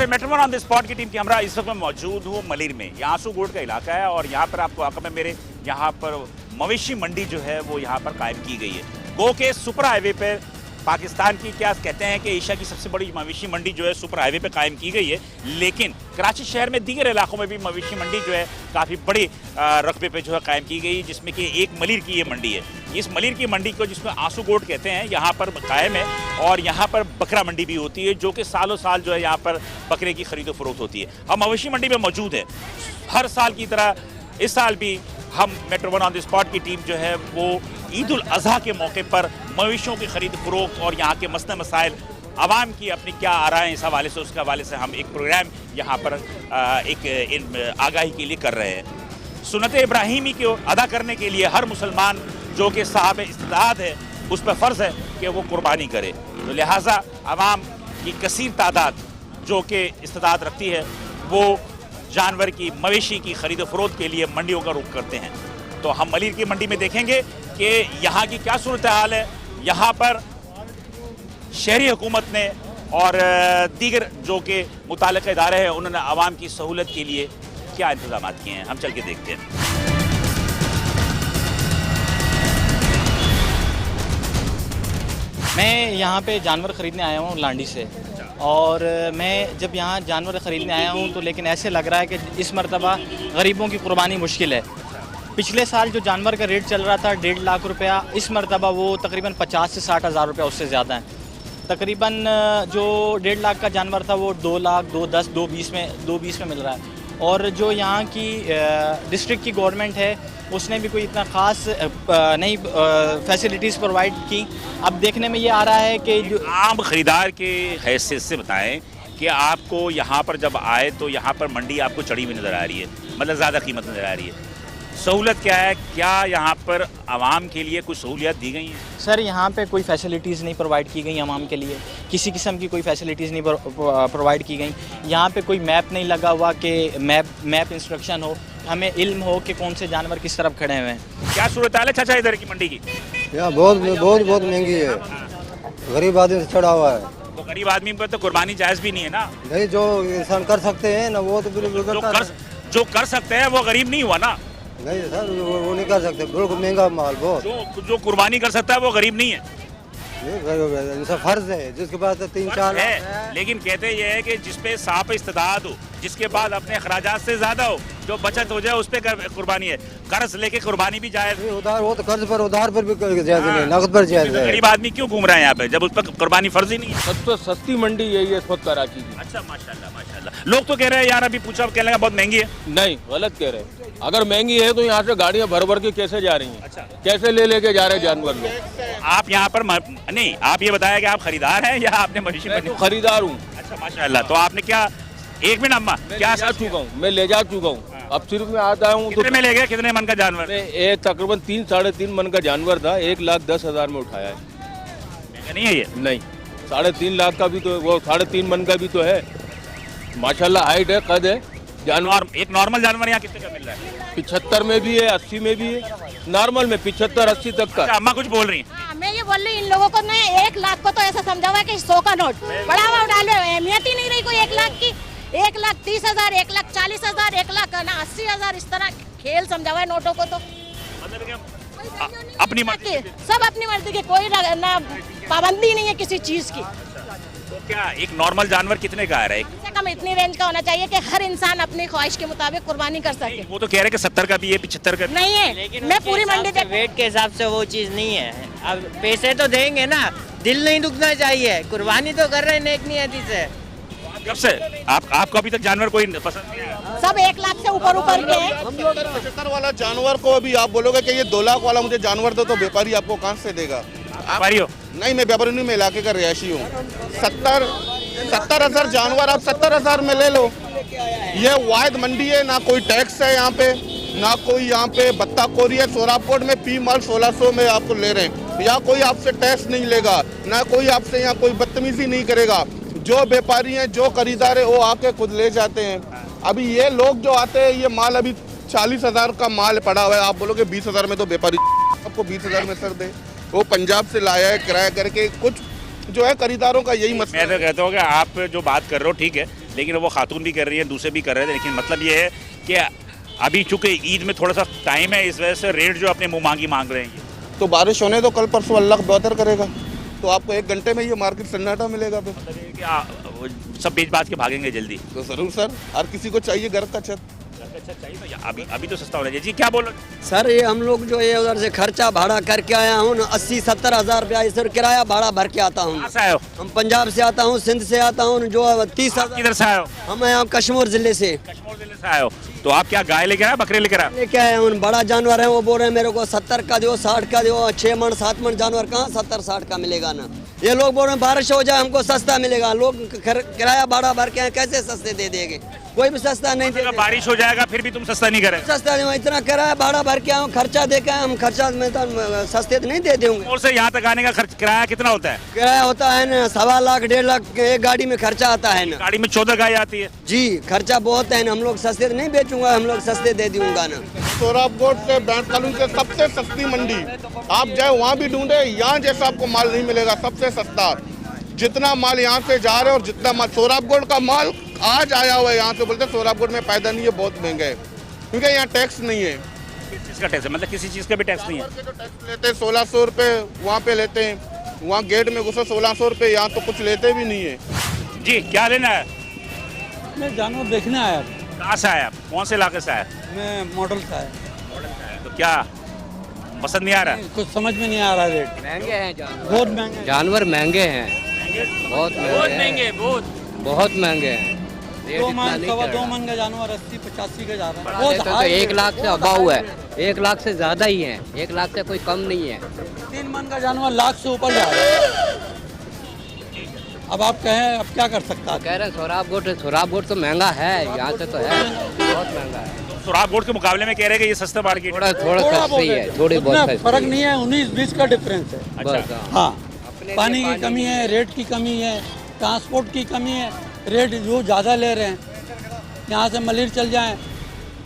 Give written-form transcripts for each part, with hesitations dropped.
फिर metro one on the spot की team की हमरा इस वक्त मैं मौजूद हूँ मलिर में। यहाँ आसूगोड का इलाका है और यहाँ पर आपको आका में मेरे यहाँ पर मवेशी मंडी जो है वो यहाँ पर कायम की गई है। गो के सुपर हाईवे पे पाकिस्तान की क्या कहते हैं कि एशिया की सबसे बड़ी मवेशी मंडी जो है सुपर हाईवे पे कायम की गई है, लेकिन कराची शहर में दीगर इलाकों में भी मवेशी मंडी जो है काफ़ी बड़ी रकबे पे जो है कायम की गई, जिसमें कि एक मलिर की ये मंडी है। इस मलिर की मंडी को जिसमें आसूगोड कहते हैं यहाँ पर कायम है और यहाँ पर बकरा मंडी भी होती है, जो कि सालों साल जो है यहाँ पर बकरे की खरीदो फरोख्त होती है। हम मवेशी मंडी में मौजूद है। हर साल की तरह इस साल भी हम metro one on the spot की टीम जो है वो ईद उल अज़हा के मौके पर मवेशियों की खरीद फरोख्त और यहाँ के मसले मसाइल आवाम की अपनी क्या आ रहा है इस हवाले से, उसके हवाले से हम एक प्रोग्राम यहाँ पर एक आगाही के लिए कर रहे हैं। सुन्नत इब्राहिमी को अदा करने के लिए हर मुसलमान जो कि साहब इस्तिताअत है उस पर फ़र्ज़ है कि वो कुर्बानी करे, तो लिहाजा आवाम की कसीर तादाद जो कि इस्तिताअत रखती है वो जानवर की मवेशी की खरीद फरोख्त के लिए मंडियों का रुख करते हैं। तो हम मलिर की मंडी में देखेंगे कि यहाँ की क्या सूरत हाल है। यहाँ पर शहरी हुकूमत ने और दीगर जो कि मुताल्लिक़ इदारे हैं उन्होंने आवाम की सहूलत के लिए क्या इंतजाम किए हैं, हम चल के देखते हैं। मैं यहाँ पे जानवर ख़रीदने आया हूँ लांडी से, और मैं जब यहाँ जानवर ख़रीदने आया हूँ तो लेकिन ऐसे लग रहा है कि इस मरतबा गरीबों की कुर्बानी मुश्किल है। पिछले साल जो जानवर का रेट चल रहा था 1.5 लाख रुपया, इस मरतबा वो तकरीबन 50 से 60 हज़ार रुपया उससे ज़्यादा है। तकरीबन जो 1.5 लाख का जानवर था वो 2 लाख 2.10 2.20 में मिल रहा है। और जो यहाँ की डिस्ट्रिक्ट की गवर्नमेंट है उसने भी कोई इतना ख़ास नई फैसिलिटीज़ प्रोवाइड की। अब देखने में ये आ रहा है कि जो आम ख़रीदार के हैसियत से बताएं कि आपको यहाँ पर जब आए तो यहाँ पर मंडी आपको चढ़ी हुई नज़र आ रही है, मतलब ज़्यादा कीमत नज़र आ रही है। सहूलत क्या है, क्या यहाँ पर आवाम के लिए कुछ सहूलियत दी गई हैं? सर यहाँ पे कोई फैसिलिटीज़ नहीं प्रोवाइड की गई आवाम के लिए, किसी किस्म की कोई फैसिलिटीज़ नहीं प्रोवाइड की गई। यहाँ पे कोई मैप नहीं लगा हुआ कि मैप इंस्ट्रक्शन हो, हमें इल्म हो कि कौन से जानवर किस तरफ खड़े हुए हैं। क्या सूरत हाल है चाचा इधर की मंडी की? यहाँ बहुत महंगी है, गरीब आदमी से चढ़ा हुआ है। तो गरीब आदमी पर तो कुर्बानी जायज़ भी नहीं है ना? नहीं, जो इंसान कर सकते हैं ना वो तो बिल्कुल जो कर सकते हैं वो गरीब नहीं हुआ ना? नहीं सर, वो नहीं कर सकते, बिल्कुल महंगा माल बहुत। जो कुर्बानी कर सकता है वो गरीब नहीं है। इनका फर्ज है, जिसके पास 3-4 है, लेकिन कहते ये है कि जिसपे साफ इस्तिदाद हो, जिसके बाद अपने अखराजात से ज्यादा हो, जो बचत हो जाए उस पर कुर्बानी है। कर्ज लेके कुर्बानी भी जायज, उधार हो तो कर्ज पर उधार पर भी जायज नहीं, नकद पर जायज है। गरीब आदमी क्यों घूम रहा है यहाँ पे जब उस पर कुर्बानी फर्ज ही नहीं है? सबसे सस्ती मंडी यही है इस वक्त कराची की। अच्छा, माशाल्लाह माशाल्लाह। लोग तो कह रहे हैं यार, अभी पूछा कहने लगा बहुत महंगी है। नहीं, गलत कह रहे हैं। अगर महंगी है तो यहाँ से गाड़ियाँ भर भर के कैसे जा रही हैं? अच्छा, कैसे ले लेके जा रहे हैं जानवर लोग? आप यहाँ पर नहीं, आप ये बताया कि आप खरीदार हैं या आपने मवेशी? मैं खरीदार हूँ। अच्छा माशाल्लाह। तो आपने क्या, एक मिनट अम्मा, क्या जा चुका हूँ, मैं ले जा चुका हूँ। अब सिर्फ मैं आता हूँ कितने में ले गए, कितने मन का जानवर? एक तकरीबन 3-3.5 मन का जानवर था, 1,10,000 में उठाया है। महंगा नहीं है ये? नहीं, 3.5 लाख का भी तो, वो 3.5 मन का भी तो है। माशाल्लाह हाइट है, कद है जानवर। एक नॉर्मल जानवर यहाँ कितने का मिल रहा है? 75 में भी है, 80 में भी है, नॉर्मल में 75-80 तक का। अम्मा कुछ बोल रही हैं? मैं ये बोल रही इन लोगों को ना 1 लाख को तो ऐसा समझा हुआ है कि 100 का नोट बड़ा हुआ उड़ा लो, अहमियत ही नहीं रही कोई 1 लाख की। 1,30,000, 1,40,000, 1,80,000 इस तरह खेल समझा हुआ है नोटों को। तो अपनी मर्जी, सब अपनी मर्जी की, कोई ना पाबंदी नहीं है किसी चीज की। तो क्या एक नॉर्मल जानवर कितने का आ रहा है? कम से कम इतनी रेंज का होना चाहिए कि हर इंसान अपनी ख्वाहिश के मुताबिक कुर्बानी कर सके। वो तो कह रहे हैं कि 70 का भी है, 75 का भी नहीं है, लेकिन मैं पूरी मंडी देख, वेट के हिसाब से वो चीज़ नहीं है। अब पैसे तो देंगे ना, दिल नहीं दुखना चाहिए। कुर्बानी तो कर रहे हैं नेक नियति से। कब से आपको अभी तक जानवर कोई पसंद नहीं है? सब 1 लाख से ऊपर के हैं। 75 वाला जानवर को अभी आप बोलोगे कि ये 2 लाख वाला मुझे जानवर दो, तो व्यापारी आपको कहाँ से देगा? व्यापारी हो? नहीं, मैं व्यापारी नहीं, मैं इलाके का रिहायशी हूँ। 70,000 जानवर आप 70,000 में ले लो। ये वाहिद मंडी है, ना कोई टैक्स है यहाँ पे, ना कोई यहाँ पे बत्ताखोरी है। सोरापोर्ट में पी माल 1600 में आपको ले रहे हैं, यहाँ कोई आपसे टैक्स नहीं लेगा, ना कोई आपसे यहाँ कोई बदतमीजी नहीं करेगा। जो व्यापारी हैं, जो खरीदार है, वो आके खुद ले जाते हैं। अभी ये लोग जो आते हैं, ये माल अभी 40,000 का माल पड़ा हुआ है, आप बोलोगे 20,000 में तो व्यापारी आपको 20,000 में सर दे। वो पंजाब से लाया है किराया करके। कुछ जो है खरीदारों का यही मसला। मैं तो कहता हूँ कि आप जो बात कर रहे हो ठीक है, लेकिन वो खातून भी कर रही है, दूसरे भी कर रहे थे। लेकिन मतलब ये है कि अभी चूंकि ईद में थोड़ा सा टाइम है, इस वजह से रेट जो अपने मुँह मांगी मांग रहे हैं ये। तो बारिश होने दो, कल परसों अल्लाह बेहतर करेगा तो आपको 1 घंटे में ये मार्केट सन्नाटा मिलेगा फिर। मतलब ये कि वो सब बेच बाज के भागेंगे जल्दी। तो जरूर सर, हर किसी को चाहिए घर का छत। अच्छा चाहिए तो अभी तो सस्ता हो रहा है जी। क्या बोल रहे हैं? सर ये हम लोग जो है उधर से खर्चा भाड़ा करके आया हूँ 80-70 हज़ार रुपया इस किराया भाड़ा भर के आता हूँ। कहाँ से आए हो? हम पंजाब से आता हूँ, सिंध से आता हूँ, जो 30,000। किधर से आए हो? हम यहाँ कश्मीर जिले से कश्मीर जिले से आए हो। तो आप क्या गाय लेकर आए, बकरे लेकर आए? लेके आए हैं। बड़ा जानवर है, वो बोल रहे हैं मेरे को 70 का दो, 60 का दो। 6 मन 7 मन जानवर कहाँ 70-60 का मिलेगा ना। ये लोग बोल रहे हैं बारिश हो जाए हमको सस्ता मिलेगा। लोग किराया भाड़ा भर के कैसे सस्ते दे देंगे? कोई भी सस्ता नहीं देगा। बारिश हो जाएगा फिर भी तुम सस्ता नहीं करें? सस्ता नहीं, इतना किराया भाड़ा भर के आऊँ, खर्चा दे के हम खर्चा में तो सस्ते तो नहीं दे देंगे। और से यहाँ तक आने का खर्च किराया कितना होता है? किराया होता है ना 1.25 लाख 1.5 लाख एक गाड़ी में खर्चा आता है ना। गाड़ी में 14 गाय आती है जी, खर्चा बहुत है ना। हम लोग सस्ते तो नहीं बेचूंगा, हम लोग सस्ते दे दूंगा ना। सोराबकोट से बैंक कानून से सबसे सस्ती मंडी, आप जाए वहाँ भी ढूंढे, यहाँ जैसा आपको माल नहीं मिलेगा। सबसे सस्ता जितना माल यहाँ से जा रहे और जितना माल सोराबकोट का माल आज आया हुआ है यहाँ से, बोलते सोराबकोट में पैदा नहीं है, बहुत महंगा है क्योंकि यहाँ टैक्स नहीं है। किस चीज़ का टैक्स है? मतलब किसी चीज़ का भी टैक्स नहीं है? जो टैक्स लेते हैं 1600 रुपये वहाँ पे लेते हैं, वहाँ गेट में घुसे 1600 रुपये, यहाँ तो कुछ लेते भी नहीं है। जी क्या लेना है? मैं जानवर देखने आया। कहाँ से आया आप? कौन से इलाके से आया? मैं मॉडल से आया। तो क्या पसंद नहीं आ रहा? कुछ समझ में नहीं आ रहा रेट। महंगे हैं जानवर, बहुत महंगे। जानवर महंगे हैं, बहुत महंगे, बहुत महंगे हैं। 2 मन 2.25 मन का जानवर 80-85 का जा रहा है। तो 1 लाख से अबाव है, 1 लाख से ज्यादा ही है, 1 लाख से कोई कम नहीं है। 3 मन का जानवर लाख से ऊपर जा रहा है। अब आप कहें अब क्या कर सकता है? कह रहे हैं सोराबकोट तो महंगा है, यहाँ से तो है, बहुत महंगा है। सोराबकोट के मुकाबले में कह रहे हैं कि ये सस्ता मार्केट है। थोड़ा सस्ती है, थोड़ी बहुत सस्ती फर्क नहीं है, 19-20 का डिफरेंस है। अच्छा हाँ, पानी की कमी है, रेट की कमी है, ट्रांसपोर्ट की कमी है। रेट जो ज़्यादा ले रहे हैं, यहाँ से मलिर चल जाएं,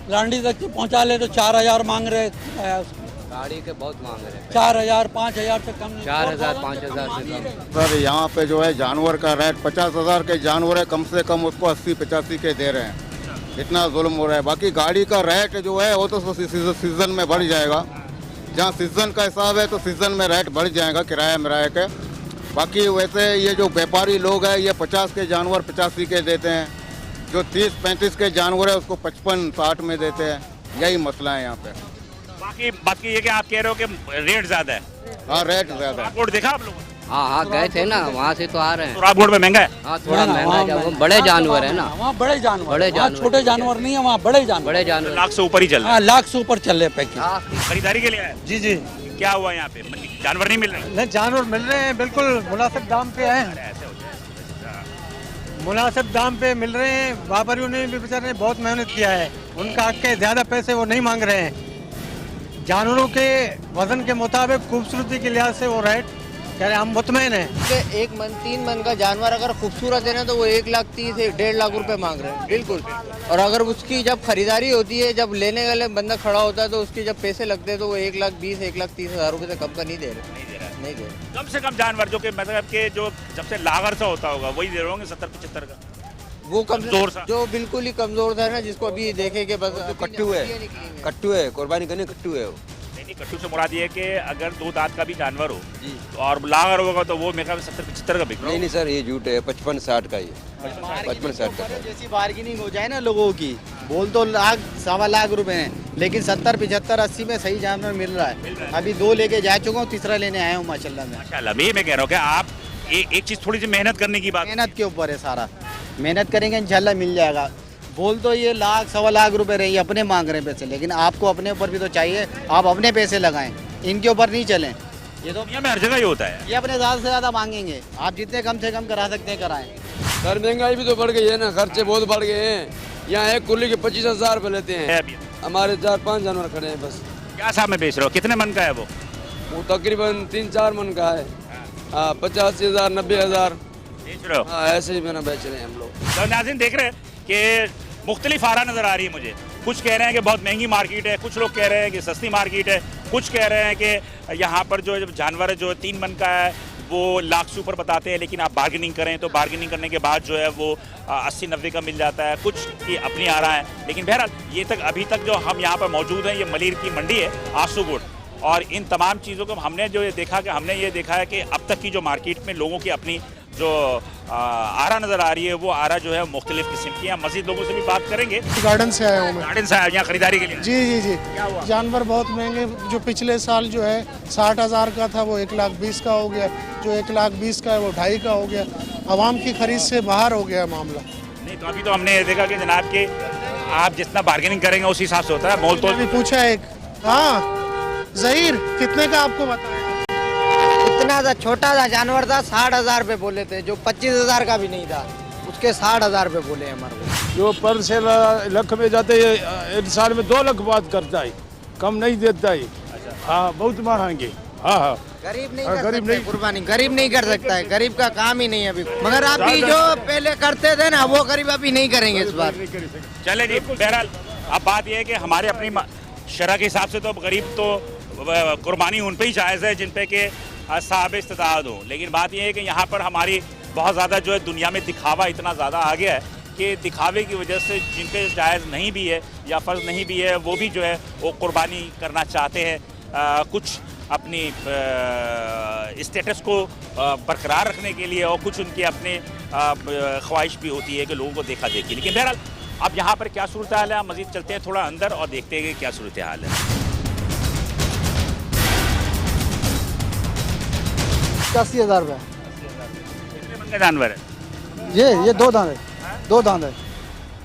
लांडी तक के पहुँचा ले तो 4,000 मांग रहे हैं। गाड़ी के बहुत मांग रहे हैं, 4,000-5,000 से कम नहीं। 4,000-5,000 से कम। सर यहाँ पे जो है जानवर का रेट 50,000 के जानवर है, कम से कम उसको 80-85 के दे रहे हैं। इतना जुल्म हो रहा है। बाकी गाड़ी का रेट जो है वो तो सीजन में बढ़ जाएगा। जहाँ सीजन का हिसाब है तो सीजन में रेट बढ़ जाएगा किराया मिराया के। बाकी वैसे ये जो व्यापारी लोग हैं ये 50 के जानवर 85 के देते हैं, जो 30-35 के जानवर है उसको 55-60 में देते हैं। यही मसला है यहाँ पे। बाकी ये कि आप कह रहे हो कि रेट ज्यादा है। हाँ, रेट ज्यादा है। सोराबकोट देखा आप लोगों ने? हाँ गए थे ना, वहाँ से तो आ रहे हैं। सोराबकोट में महंगा है? हाँ थोड़ा महंगा है, वो बड़े जानवर है ना। वहाँ बड़े जानवर, बड़े जानवर, छोटे जानवर नहीं है, वहाँ बड़े जानवर। बड़े जानवर लाख से ऊपर ही चल रहा है। हाँ, लाख से ऊपर चल रहे पैकेज। खरीदारी के लिए आए? जी जी। क्या हुआ यहाँ पे? जानवर नहीं मिल रहे? नहीं, जानवर मिल रहे हैं, बिल्कुल मुनासिब दाम पे हैं। मुनासिब दाम पे मिल रहे हैं। व्यापारियों ने भी बेचारे बहुत मेहनत किया है, उनका हक के ज़्यादा पैसे वो नहीं मांग रहे हैं। जानवरों के वजन के मुताबिक खूबसूरती के लिहाज से वो रेट कह रहे हम मुतमैन हैं। 1 मन 3 मन का जानवर अगर खूबसूरत है ना तो वो 1,30,000 से 1.5 लाख रुपए मांग रहे हैं, बिल्कुल। और अगर उसकी जब खरीदारी होती है, जब लेने वाले बंदा खड़ा होता है तो उसके जब पैसे लगते हैं तो वो 1,20,000 1,30,000 रुपए से कम का नहीं दे रहे। कम से कम जानवर जो कि मतलब के जो सबसे लागर सा होता होगा वही दे रहे होंगे 70-75 का। वो कमजोर सा, जो बिल्कुल ही कमजोर था ना, जिसको अभी देखे के बस कट्टू है, कट्टू है, कुर्बानी करने कट्टू है वो। नहीं, कट्टू से मुराद ये है कि अगर 2 दांत का भी जानवर हो तो और लागर होगा तो वो मेरे ख्याल में 70-75 का बिक रहा है। नहीं सर, ये झूठ है। 55-60 का, ये 55-60 का। जैसी बार्गेनिंग हो जाए ना लोगों की, बोल तो लाख 1.25 लाख रुपए हैं, लेकिन 70, 75, 80 में सही जानवर मिल रहा है। अभी 2 लेके जा चुका हूँ, तीसरा लेने आया हूँ माशाल्लाह में। माशाल्लाह। मैं कह रहा हूँ कि आप एक चीज थोड़ी सी मेहनत करने की बात। मेहनत के ऊपर है सारा, मेहनत करेंगे इंशाल्लाह मिल जाएगा। बोल तो ये लाख 1.25 लाख रुपए रही, अपने मांग रहे हैं पैसे, लेकिन आपको अपने ऊपर भी तो चाहिए, आप अपने पैसे लगाएं, इनके ऊपर नहीं चलें। ये तो दुनिया में हर जगह ही होता है। ये अपने ज़्यादा से ज़्यादा मांगेंगे, आप जितने कम से कम करा सकते हैं कराएं। सर महंगाई भी तो बढ़ गई है ना, खर्चे बहुत बढ़ गए हैं। यहाँ एक कुल्ली के 25,000 रुपये लेते हैं। हमारे 4-5 जानवर खड़े हैं बस। क्या साहब में बेच रहे हो? कितने मन का है वो? वो तकरीबन 3-4 मन का है। 85,000 90,000 बेच रहे हो? हाँ, ऐसे ही मैंने बेच रहे हैं हम लोग। तो नाज़रीन देख रहे हैं कि मुख्तलिफ आरा नज़र आ रही है मुझे। कुछ कह रहे हैं कि बहुत महंगी मार्केट है, कुछ लोग कह रहे हैं कि सस्ती मार्केट है, कुछ कह रहे हैं कि यहाँ पर जो जानवर जो 3 मन का है वो लाख से ऊपर बताते हैं, लेकिन आप बार्गेनिंग करें तो बार्गेनिंग करने के बाद जो है वो 80-90 का मिल जाता है, कुछ की अपनी आ रहा है। लेकिन बहरहाल ये तक अभी तक जो हम यहाँ पर मौजूद हैं, ये मलीर की मंडी है आसूगुड़, और इन तमाम चीज़ों को हमने जो ये देखा कि हमने ये देखा है कि अब तक की जो मार्केट में लोगों की अपनी जो आरा नज़र आ रही है, वो आरा जो है मुख्तलिफ किस्म की है। मज़ीद लोगों से भी बात करेंगे। गार्डन से आया हूँ मैं। गार्डन से आया यहाँ खरीदारी के लिए? जी जी जी। जानवर बहुत महंगे, जो पिछले साल जो है 60,000 का था वो 1,20,000 का हो गया, जो 1,20,000 का है वो 2.5 का हो गया। आवाम की खरीद से बाहर हो गया मामला। नहीं तो अभी तो हमने देखा कि जनाब के आप जितना बार्गेनिंग करेंगे उस हिसाब से होता है। मोल तोल भी पूछा एक, हाँ ज़हीर कितने का आपको बताया? इतना सा छोटा सा जानवर था, 60,000 रुपये बोले थे, जो 25,000 का भी नहीं था उसके 60,000 रुपये बोले हमारे को। जो पर से लख में जाते हैं, एक साल में 2 लाख बात करता है, कम नहीं देता है। हाँ बहुत महंगे। हाँ हाँ गरीब नहीं कर सकते कुर्बानी, गरीब नहीं कर सकता है, गरीब का काम ही नहीं है अभी। मगर अभी जो पहले करते थे ना वो गरीब अभी नहीं करेंगे इस बार। चले जी, बहरहाल अब बात यह है कि हमारे अपनी शरह के हिसाब से तो गरीब तो कुर्बानी उन पे ही जायज़ है जिन पे के साहब इस्तिताअत हो। लेकिन बात यह है कि यहाँ पर हमारी बहुत ज़्यादा जो है दुनिया में दिखावा इतना ज़्यादा आ गया है कि दिखावे की वजह से जिन पे जायज़ नहीं भी है या फ़र्ज़ नहीं भी है वो भी जो है वो कुर्बानी करना चाहते हैं। कुछ अपनी स्टेटस को बरकरार रखने के लिए, और कुछ उनकी अपने ख्वाहिश भी होती है कि लोगों को देखा देखी। लेकिन बहरहाल अब यहाँ पर क्या सूरत हाल है, हम मज़ीद चलते हैं थोड़ा अंदर और देखते हैं कि क्या सूरत हाल है। 80,000 रुपये। कितने मन का जानवर है ये 2 दांत है, 2 दांत है,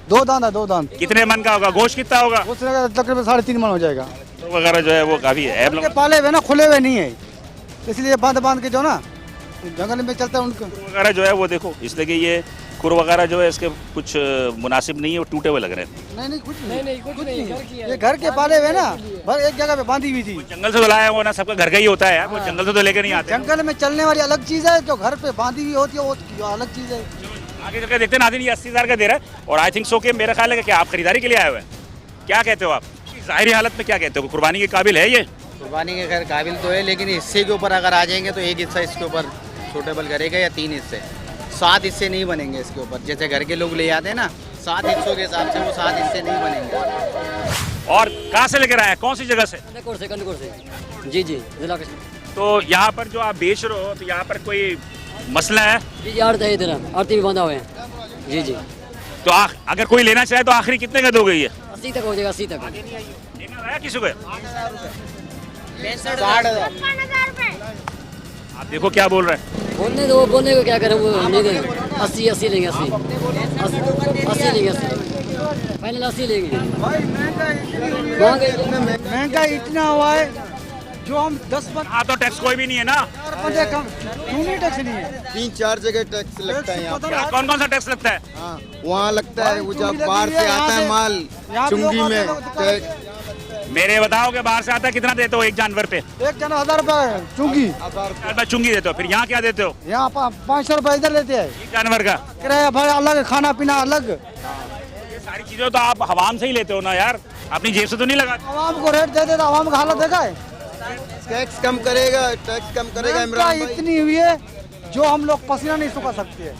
2 दांत है, 2 दांत। कितने मन का होगा? गोश्त कितना होगा? वो तकरीबन 3.5 मन हो जाएगा। तो वगैरह जो है वो काफ़ी है, पाले हुए ना, खुले हुए नहीं है, इसलिए बांध के जो ना जंगल में चलता है उनको वगैरह जो है वो देखो, इसलिए कि ये खुर वगैरह जो है इसके कुछ मुनासिब नहीं है, वो टूटे हुए लग रहे हैं। नहीं कुछ नहीं, ये घर के पाले हुए ना, भर एक जगह पे बांधी हुई थी। जंगल से तो लाया वो ना, सबका घर का ही होता है यार, वो जंगल से तो लेकर नहीं आते। जंगल में चलने वाली अलग चीज़ है, जो घर पे बांधी हुई होती है वो अलग चीज़ है। आगे चलकर देखते हैं। नाज़रीन ये 80,000 का दे रहा है, और आई थिंक सो कि मेरा ख्याल है कि आप खरीदारी के लिए आए हुए हैं। क्या कहते हो आप, ज़ाहिरी हालत में क्या कहते हो, कुर्बानी के काबिल है ये? कुर्बानी के खैर काबिल तो है, लेकिन हिस्से के ऊपर अगर आ जाएंगे तो एक हिस्सा इसके ऊपर सूटेबल करेगा या 3 हिस्से, 7 हिस्से नहीं बनेंगे इसके ऊपर। जैसे घर के लोग ले आते हैं ना 7 हिस्सों के हिसाब से, वो 7 हिस्से नहीं बनेंगे। और कहाँ से लेकर आए, कौन सी जगह से? कंदकोर से। जी जी, जिला तो यहाँ पर जो आप बेच रहे हो, तो यहाँ पर कोई मसला है? जी जी, आड़ती है, इधर आड़ती भी बंधा हुए हैं। जी जी। तो अगर कोई लेना चाहे तो आखिरी कितने का दोगे? ये 80 तक हो जाएगा, 80 तक। आया किसी को? 60,000। आप देखो क्या बोल रहे हैं। बोलने दो, बोलने को क्या करें, वो नहीं देंगे। 80 लेंगे, 80 लेंगे, 80 फाइनल 80 लेंगे। महंगा इतना हुआ है जो हम 10 हाँ तो टैक्स कोई भी नहीं है ना, टैक्स नहीं है। 3-4 जगह टैक्स लगता है यहाँ। कौन कौन सा टैक्स लगता है? वहाँ लगता है, वो जब बाहर से आता है माल चुंगी में टैक्स। मेरे बताओ कि बाहर से आता है कितना देते हो एक जानवर पे? एक जानवर 1,000 रुपये चुंगी। 1,000 रुपये चुंगी देते हो, फिर यहाँ क्या देते हो? यहाँ 500 रुपये इधर लेते हैं एक जानवर का। किराया भाड़ा अलग, खाना पीना अलग। ये सारी चीजें तो आप हवाम से ही लेते हो ना यार, अपनी जेब से तो नहीं लगाते? आवाम को रेट दे देता, आवाम का हालत देखा है। टैक्स कम करेगा, टैक्स कम करेगा इमरान भाई। इतनी हुई है जो हम लोग पसीना नहीं सुखा सकते हैं।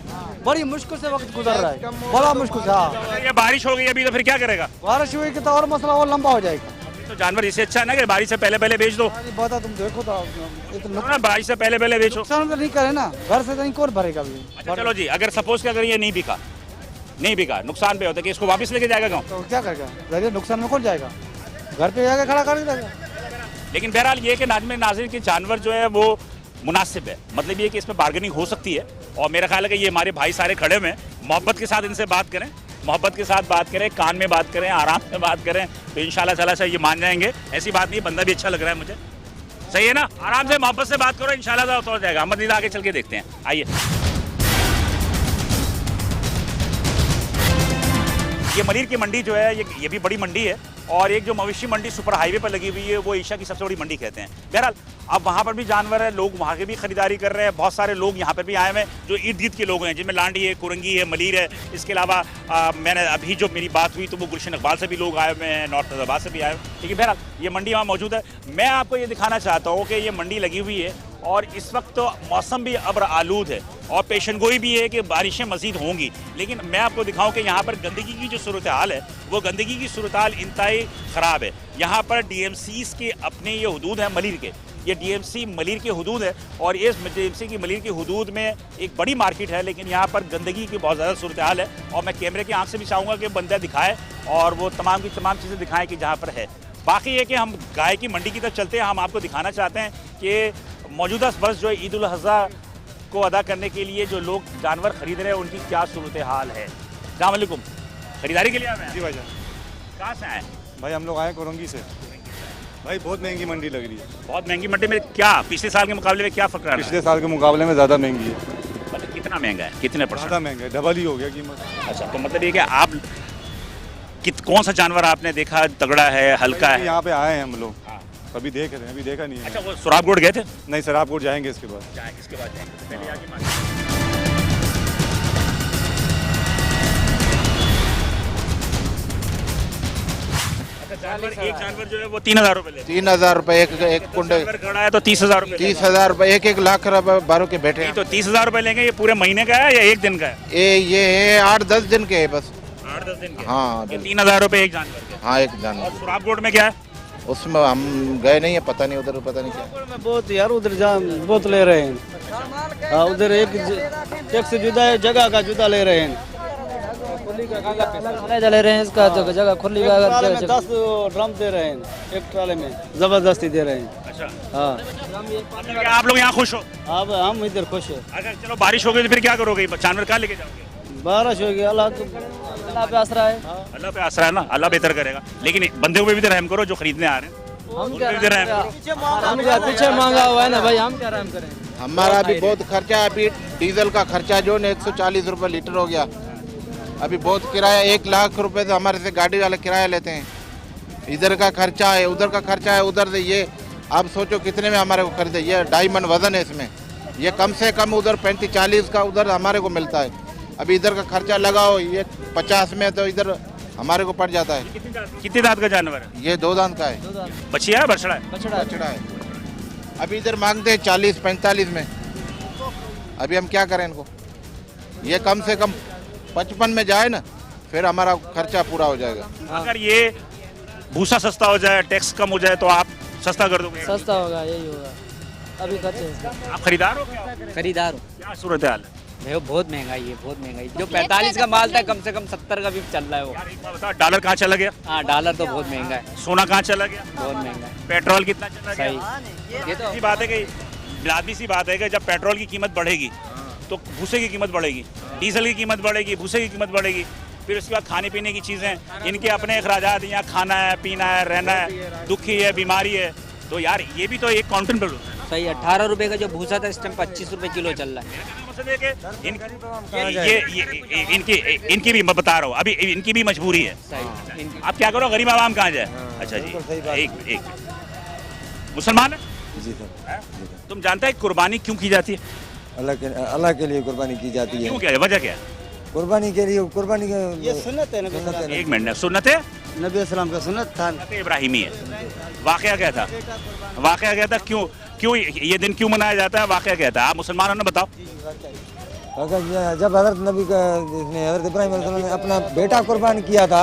बड़ी मुश्किल से वक्त गुजर रहा है, बड़ा मुश्किल से। हाँ ये बारिश हो गई अभी, तो फिर क्या करेगा? बारिश हुई कि तो और मसला और लंबा हो जाएगा। तो जानवर इससे अच्छा है ना कि बारिश से पहले पहले बेच दो। बता, तुम देखो तो बारिश से पहले पहले बेचो। नुकसान तो नहीं करे ना, घर से नहीं कौन भरेगा अभी। अच्छा चलो जी, अगर सपोज क्या, अगर ये नहीं बिका, नुकसान पे होता है कि इसको वापस लेके जाएगा गाँव, तो क्या करेगा? नुकसान में कौन जाएगा, घर पे जाकर खड़ा कर देगा। लेकिन बहरहाल ये कि नाज़रीन के जानवर जो है वो मुनासिब है, मतलब ये कि इसमें बार्गेनिंग हो सकती है। और मेरा ख्याल है कि ये हमारे भाई सारे खड़े हुए हैं, मोहब्बत के साथ इनसे बात करें, मोहब्बत के साथ बात करें, कान में बात करें, आराम से बात करें, तो इंशाल्लाह ताला से ये मान जाएंगे। ऐसी बात नहीं, बंदा भी अच्छा लग रहा है मुझे, सही है ना? आराम से मोहब्बत से बात करो, इंशाल्लाह तो हो जाएगा। हम मदीना आगे चल के देखते हैं, आइए। ये मलीर की मंडी जो है ये भी बड़ी मंडी है, और एक जो मवेशी मंडी सुपर हाईवे पर लगी हुई है वो एशिया की सबसे बड़ी मंडी कहते हैं। बहरहाल अब वहाँ पर भी जानवर है, लोग वहाँ के भी खरीदारी कर रहे हैं। बहुत सारे लोग यहाँ पर भी आए हुए हैं जो इर्द गिर्द के लोग हैं, जिनमें लांडी है, कुरंगी है, मलीर है। इसके अलावा मैंने अभी जो मेरी बात हुई तो वो गुलशन इकबाल से भी लोग आए हुए हैं, नॉर्थ फैजाबाद से भी आए हुए हैं। ठीक है, बहरहाल ये मंडी वहाँ मौजूद है। मैं आपको ये दिखाना चाहता हूँ कि ये मंडी लगी हुई है और इस वक्त तो मौसम भी अब्र आलूद है और पेशनगोई भी है कि बारिशें मज़ीद होंगी। लेकिन मैं आपको दिखाऊं कि यहाँ पर गंदगी की जो सूरत हाल है वो गंदगी की सूरत हाल इंतहाई ख़राब है। यहाँ पर DMCs के अपने ये हदूद हैं मलीर के, ये DMC मलीर के हदूद है और इस DMC की मलीर की हदूद में एक बड़ी मार्केट है, लेकिन यहाँ पर गंदगी की बहुत ज़्यादा सूरत हाल है। और मैं कैमरे की आँख से भी चाहूँगा कि बंदा दिखाए और वो तमाम की तमाम चीज़ें दिखाएँ कि जहाँ पर है। बाकी ये कि हम गाय की मंडी की तरफ चलते हैं। हम आपको दिखाना चाहते हैं कि मौजूदा वर्ष जो है ईद उल अज़हा को अदा करने के लिए जो लोग जानवर खरीद रहे हैं उनकी क्या सूरत हाल है। अस्सलाम वालेकुम, खरीदारी के लिए आए हैं? जी भाईजान। कहाँ से आए? भाई हम लोग आए कुरंगी से। भाई बहुत महंगी मंडी लग रही है। बहुत महंगी मंडी में क्या पिछले साल के मुकाबले में क्या फ़र्क रहा है? पिछले साल के मुकाबले में ज़्यादा महंगी है। मतलब कितना महंगा है, कितने %? ज़्यादा महंगा है, डबल ही हो गया कीमत। अच्छा, तो मतलब ये कि आप कौन सा जानवर आपने देखा तगड़ा है, हल्का है? यहाँ पे आए हैं हम लोग, अभी देख रहे हैं, अभी देखा नहीं है। अच्छा, वो सुराबगोड़ गए थे? नहीं, सराबगोड़ जाएंगे इसके बाद। इसके बाद जाएंगे। एक जानवर जो है वो 3,000 रुपए ले 3,000 रुपए एक कुंडे खड़ा है तो 30,000 रुपए 30,000 रुपए 1 लाख रुपए बारों के बैठे हैं। तो 30,000 रुपए लेंगे। ये पूरे महीने का है या एक दिन का है? ये है 8-10 दिन के है बस। 8-10 दिन के? हाँ, 3,000 रुपए एक जानवर के? हाँ, एक जानवर। और सुराबगोड़ में क्या है? उसमें हम गए नहीं है, पता नहीं उधर, पता नहीं क्या। बहुत यार उधर बहुत ले रहे हैं। हाँ, उधर एक से जुदा है, जगह का जुदा ले रहे हैं। ले रहे हैं इसका जगह खुली का 10 ड्रम दे रहे हैं एक ट्राले में, जबरदस्ती दे रहे हैं। अच्छा, हाँ। आप लोग यहाँ खुश हो? अब हम इधर खुश है। अगर चलो बारिश हो गई तो फिर क्या करोगे? जानवर कहाँ लेके जाओगे? बारिश हो गई, अल्लाह पे आसरा है। अल्लाह पे आसरा है ना, अल्लाह बेहतर करेगा। लेकिन बंदे पे भी तो रहम करो जो खरीदने आ रहे हैं। हम पीछे मांगा हुआ है ना भाई, हम क्या रहम करें? हमारा भी बहुत खर्चा है। अभी डीजल का खर्चा जो है 140 रुपए लीटर हो गया। अभी बहुत किराया, 1 लाख रुपए तो हमारे से गाड़ी वाले किराया लेते हैं। इधर का खर्चा है, उधर का खर्चा है, उधर से ये आप सोचो कितने में हमारे को खरीदे। ये 2.5 मन वजन है इसमें, ये कम से कम उधर 35-40 का उधर हमारे को मिलता है। अभी इधर का खर्चा लगाओ, ये 50 में तो इधर हमारे को पड़ जाता है। कितनी दांत का जानवर है? ये 2 दांत का है। बछिया है बछड़ा है? बछड़ा है। अभी इधर मांगते हैं 40-45 में। अभी हम क्या करें इनको? ये कम से कम 55 में जाए ना, फिर हमारा खर्चा पूरा हो जाएगा। अगर ये भूसा सस्ता हो जाए, टैक्स कम हो जाए तो आप सस्ता कर दोगे? सस्ता होगा, यही होगा। अभी खर्चे। आप खरीदार हो क्या? खरीदार हो। क्या सूरत हाल है? बहुत महंगाई है, बहुत महंगाई। जो 45 का माल था कम से कम 70 का भी चल रहा है वो। बता, डॉलर कहाँ चला गया? हाँ, डॉलर तो बहुत महंगा है। सोना कहाँ चला गया? बहुत महंगा है। पेट्रोल कितना चला गया? सही। ये तो बात है कि लाजमी सी बात है कि जब पेट्रोल की कीमत बढ़ेगी तो भूसे की कीमत बढ़ेगी, डीजल की कीमत बढ़ेगी, भूसे की कीमत बढ़ेगी। फिर उसके बाद खाने पीने की चीज़ें, इनके अपने अखराजात, यहाँ खाना है, पीना है, रहना है, दुखी है, बीमारी है, तो यार ये भी तो एक काउंटेबल होता है। सही। 18 रुपए का जो भूसा था इस टाइम 25 रुपए किलो चल रहा है। इनकी भी मैं बता रहा हूँ, अभी इनकी भी मजबूरी है। आप क्या करो, गरीब आवाम कहाँ जाए? अच्छा जी, एक मुसलमान है जी सर। तुम जानते हैं कुर्बानी क्यों की जाती है? अल्लाह के लिए कुर्बानी की जाती है। क्यों, क्या है वजह क्या है? कुर्बानी के लिए, कुर्बानी के ये सुन्नत है। एक मिनट, सुन्नत है, नबी अस्सलाम का सुन्नत था, इब्राहिमी है। वाकया क्या था? वाकया क्या था? क्यों ये दिन क्यों मनाया जाता है? वाकया क्या था? आप मुसलमानों ने बताओ। जब हजरत नबी का हजरत इब्राहिम अलैहिस्सलाम ने अपना बेटा कुर्बान किया था,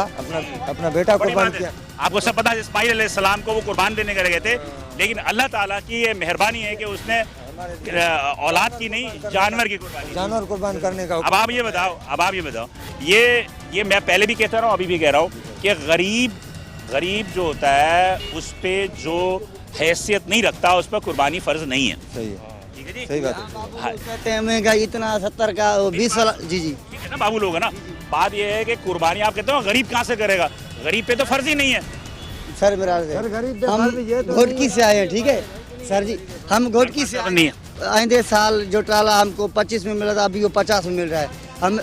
अपना बेटा कुर्बान किया। आपको सब पता है इस्माइल अलैहिस्सलाम को वो कुर्बान देने के गए थे, लेकिन अल्लाह ताला की ये मेहरबानी है कि उसने औलाद की नहीं, जानवर की कुर्बानी, जानवर कुर्बान करने का। अब आप ये बताओ, ये मैं पहले भी कहता रहा हूँ, अभी भी कह रहा हूँ कि गरीब जो होता है उस पर जो हैसियत नहीं रखता उस पर कुर्बानी फर्ज नहीं है। सही है, सही बात है। हाँ, कहते हैं महंगाई इतना 70 का 20 वाला। जी ठीक है ना बाबू लोग, है ना। बात ये है कि कुर्बानी आप कहते हो गरीब कहाँ से करेगा? गरीब पे तो फर्ज ही नहीं है। सर मेरा हम घोटकी से आए हैं, ठीक है सर जी, हम घोटकी से नहीं है। आइंदे साल जो ट्राला हमको 25 में मिला था, अभी वो 50 में मिल रहा है। हम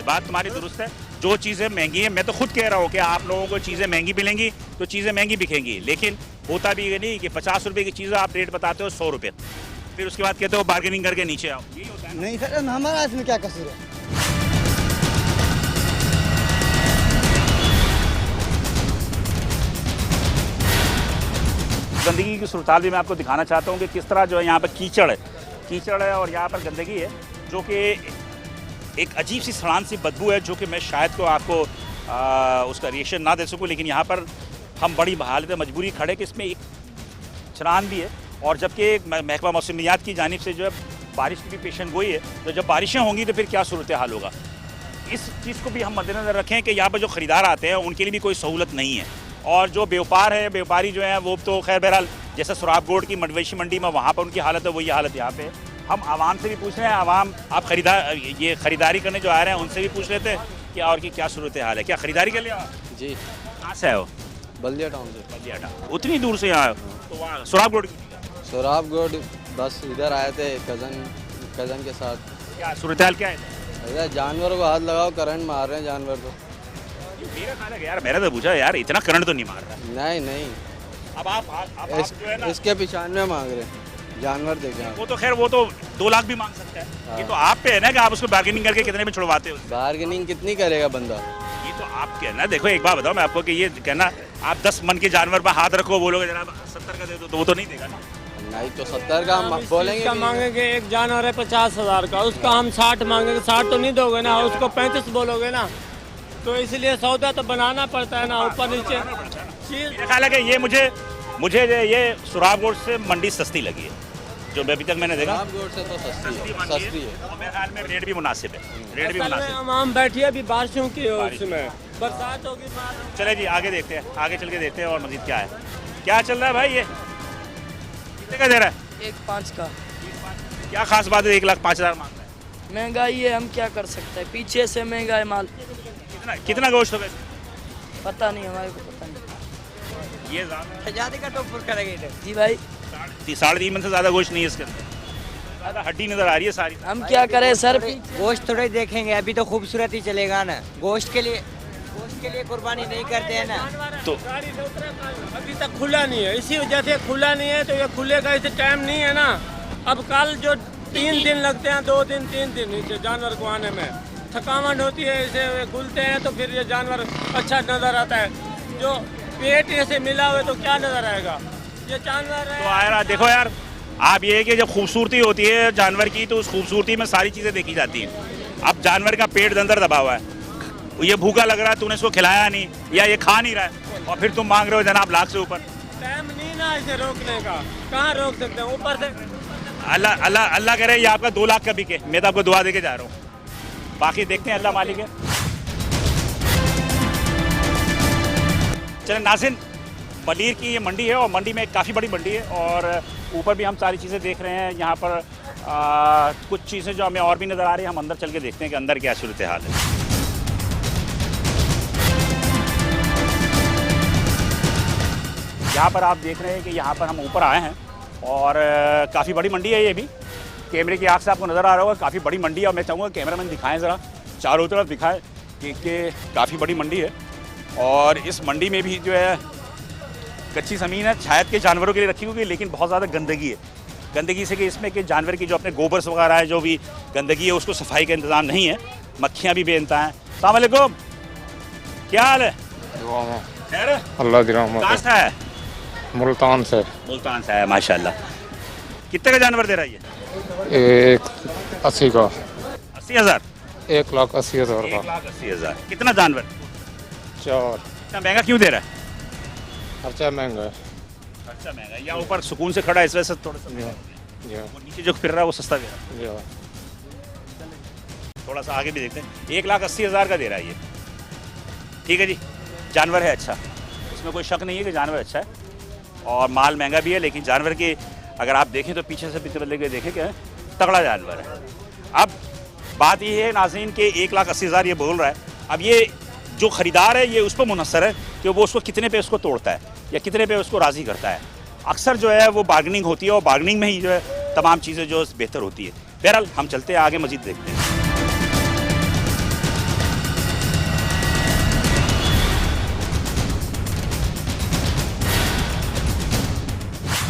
बात तुम्हारी दुरुस्त है। जो चीज़ें महंगी हैं, मैं तो खुद कह रहा हूँ कि आप लोगों को चीज़ें महंगी मिलेंगी तो चीज़ें महंगी बिकेंगी, लेकिन होता भी ये नहीं कि 50 रुपए की चीज़ आप रेट बताते हो 100 रुपये, फिर उसके बाद कहते हो बार्गेनिंग करके नीचे आओ। यही होता है। नहीं सर, हमारा इसमें क्या कसूर है? गंदगी की सूरत भी मैं आपको दिखाना चाहता हूँ कि किस तरह जो है यहाँ पर कीचड़ है और यहाँ पर गंदगी है, जो कि एक अजीब सी सड़ान सी बदबू है, जो कि मैं शायद को आपको उसका रिएक्शन ना दे सकूँ, लेकिन यहाँ पर हम बड़ी हालत मजबूरी खड़े कि इसमें एक चरान भी है, और जबकि महकमा मौसमियात की जानिब से जो है बारिश की भी पेशन गोई है, तो जब बारिशें होंगी तो फिर क्या सूरत हाल होगा, इस चीज़ को भी हम मद्देनज़र रखें कि यहाँ पर जो ख़रीदार आते हैं उनके लिए भी कोई सहूलत नहीं है, और जो व्यापार है, व्यापारी जो है वो तो खैर बहरहाल जैसे सुराबगोड़ की मवेशी मंडी में वहाँ पर उनकी हालत है, वही हालत यहाँ पे है। हम आवाम से भी पूछ रहे हैं, आवाम आप ख़रीदारी करने जो आ रहे हैं उनसे भी पूछ लेते हैं कि और की क्या सूरत हाल है, क्या ख़रीदारी के लिए? जी। कहाँ से आए हो? बल्दिया टाउन से। बल्दिया टाउन, उतनी दूर से आए हो? तो वहाँ सुराबगोड़ बस इधर आए थे कज़न के साथ। क्या सूरत हाल क्या है? अरे जानवरों को हाथ लगाओ, करंट मार रहे हैं जानवर को। मेरा ख्याल है यार, मैंने तो पूछा यार, इतना करंट तो नहीं मार रहा। नहीं। अब आप जो है ना इसके 95 मांग रहे हैं जानवर, देखें वो तो खैर वो तो 2 लाख भी मांग सकता है, ये तो आप पे है ना कि आप उसको बार्गेनिंग करके कितने में छुड़वाते हो। बार्गेनिंग कितनी करेगा बंदा, ये तो आप कहना। देखो एक बात बताओ मैं आपको कि ये कहना आप 10 मन के जानवर पर हाथ रखो, बोलोगे जनाब 70 का दे दो, तो वो तो नहीं देगा ना। नहीं तो 70 का हम बोलेंगे। का मांगेंगे, एक जानवर है 50,000 का, उसका हम 60 मांगेंगे, 60 तो नहीं दोगे ना, उसको 35 बोलोगे ना, तो इसलिए सौदा तो बनाना पड़ता है ना, ऊपर नीचे। मेरा ख्याल है कि ये मुझे ये सुराबगोड़ से मंडी सस्ती लगी है, जो अभी तक मैंने देखा। सुराबगोड़ से तो सस्ती है और मेरे ख्याल में रेट भी मुनासिब है, रेट भी मुनासिब है। हम बैठिए, अभी बारिशों की उसमें बरसात होगी। चले जी आगे देखते हैं, आगे चल के देखते हैं और मजीद क्या है, क्या चल रहा है भाई। ये कितने का दे रहा है? 1.5 का। क्या खास बात है 1,05,000 मांग रहा है? महंगाई है, हम क्या कर सकते हैं, पीछे से महंगा है माल। कितना गोश्त होगा? पता नहीं, हमारे को पता नहीं। ये ज़्यादा का टोपर करेंगे जी भाई, 3.5 मन से ज़्यादा गोश्त नहीं है इसके अंदर, ज़्यादा हड्डी नजर आ रही है सारी। हम क्या करें सर, गोश्त थोड़े देखेंगे, अभी तो खूबसूरत ही चलेगा ना, गोश्त के लिए कुर्बानी नहीं करते हैं ना। तो अभी तक खुला नहीं है, इसी वजह से खुला नहीं है, तो ये खुलेगा, इसे टाइम नहीं है ना। अब कल जो 3 दिन लगते हैं, 2 दिन 3 दिन इसे जानवर को आने में थकावट होती है, इसे गुलते हैं तो फिर ये जानवर अच्छा नजर आता है। जो पेट ऐसे मिला हुआ तो क्या नजर आएगा ये जानवर है। तो यार देखो यार, आप ये कि जब खूबसूरती होती है जानवर की, तो उस खूबसूरती में सारी चीज़ें देखी जाती हैं। अब जानवर का पेट अंदर दबा हुआ है, ये भूखा लग रहा है, तूने इसको खिलाया नहीं या ये खा नहीं रहा है, और फिर तुम मांग रहे हो जनाब लाख से ऊपर। टाइम नहीं ना इसे रोकने का, कहाँ रोक सकते हैं ऊपर से। अल्लाह करे ये आपका 2 लाख का बिके, मैं तो आपको दुआ दे के जा रहा हूँ, बाकी देखते हैं, अल्लाह मालिक है। चलें नाज़रीन, मलीर की ये मंडी है और मंडी में काफ़ी बड़ी मंडी है, और ऊपर भी हम सारी चीज़ें देख रहे हैं। यहाँ पर कुछ चीज़ें जो हमें और भी नज़र आ रही हैं, हम अंदर चल के देखते हैं कि अंदर क्या सूरत हाल है। यहाँ पर आप देख रहे हैं कि यहाँ पर हम ऊपर आए हैं, और काफ़ी बड़ी मंडी है ये भी, कैमरे की आँख से आपको नज़र आ रहा होगा, काफ़ी बड़ी मंडी है। और मैं चाहूँगा कैमरामैन दिखाएं ज़रा, चारों तरफ दिखाएं कि काफ़ी बड़ी मंडी है, और इस मंडी में भी जो है कच्ची ज़मीन है, शायद के जानवरों के लिए रखी होगी, लेकिन बहुत ज़्यादा गंदगी है। गंदगी से कि इसमें कि जानवर की जो अपने गोबर्स वगैरह है, जो भी गंदगी है, उसको सफाई का इंतज़ाम नहीं है, मक्खियाँ भी बेनता हैं। अस्सलाम वालेकुम, क्या हाल है? अल्लाह दी रहमत। कहाँ से है? मुल्तान से। मुल्तान से है, माशाल्लाह। कितने का जानवर दे रहा है ये? 80 का। 80,000? 1,80,000 का। 1,80,000। कितना जानवर? 4। इतना महंगा क्यों दे रहा है? खर्चा महंगा है। खर्चा महंगा है, या ऊपर सुकून से खड़ा है इस वजह से थोड़ा सा, वो नीचे जो फिर रहा है वो सस्ता दे रहा है। थोड़ा सा आगे भी देखते हैं। 1,80,000 का दे रहा है ये, ठीक है जी। जानवर है अच्छा, इसमें कोई शक नहीं है कि जानवर अच्छा है, और माल महंगा भी है, लेकिन जानवर के अगर आप देखें तो पीछे से पीछे बदले के देखें कि तगड़ा जानवर है। अब बात ये है नाज़रीन कि 1,80,000 ये बोल रहा है। अब ये जो ख़रीदार है ये उस पर मुनहसर है कि वो उसको कितने पे उसको तोड़ता है या कितने पे उसको राज़ी करता है। अक्सर जो है वो बार्गेनिंग होती है, और बार्गेनिंग में ही जो है तमाम चीज़ें जो बेहतर होती है। बहरहाल हम चलते हैं आगे, मज़ीद देखते हैं।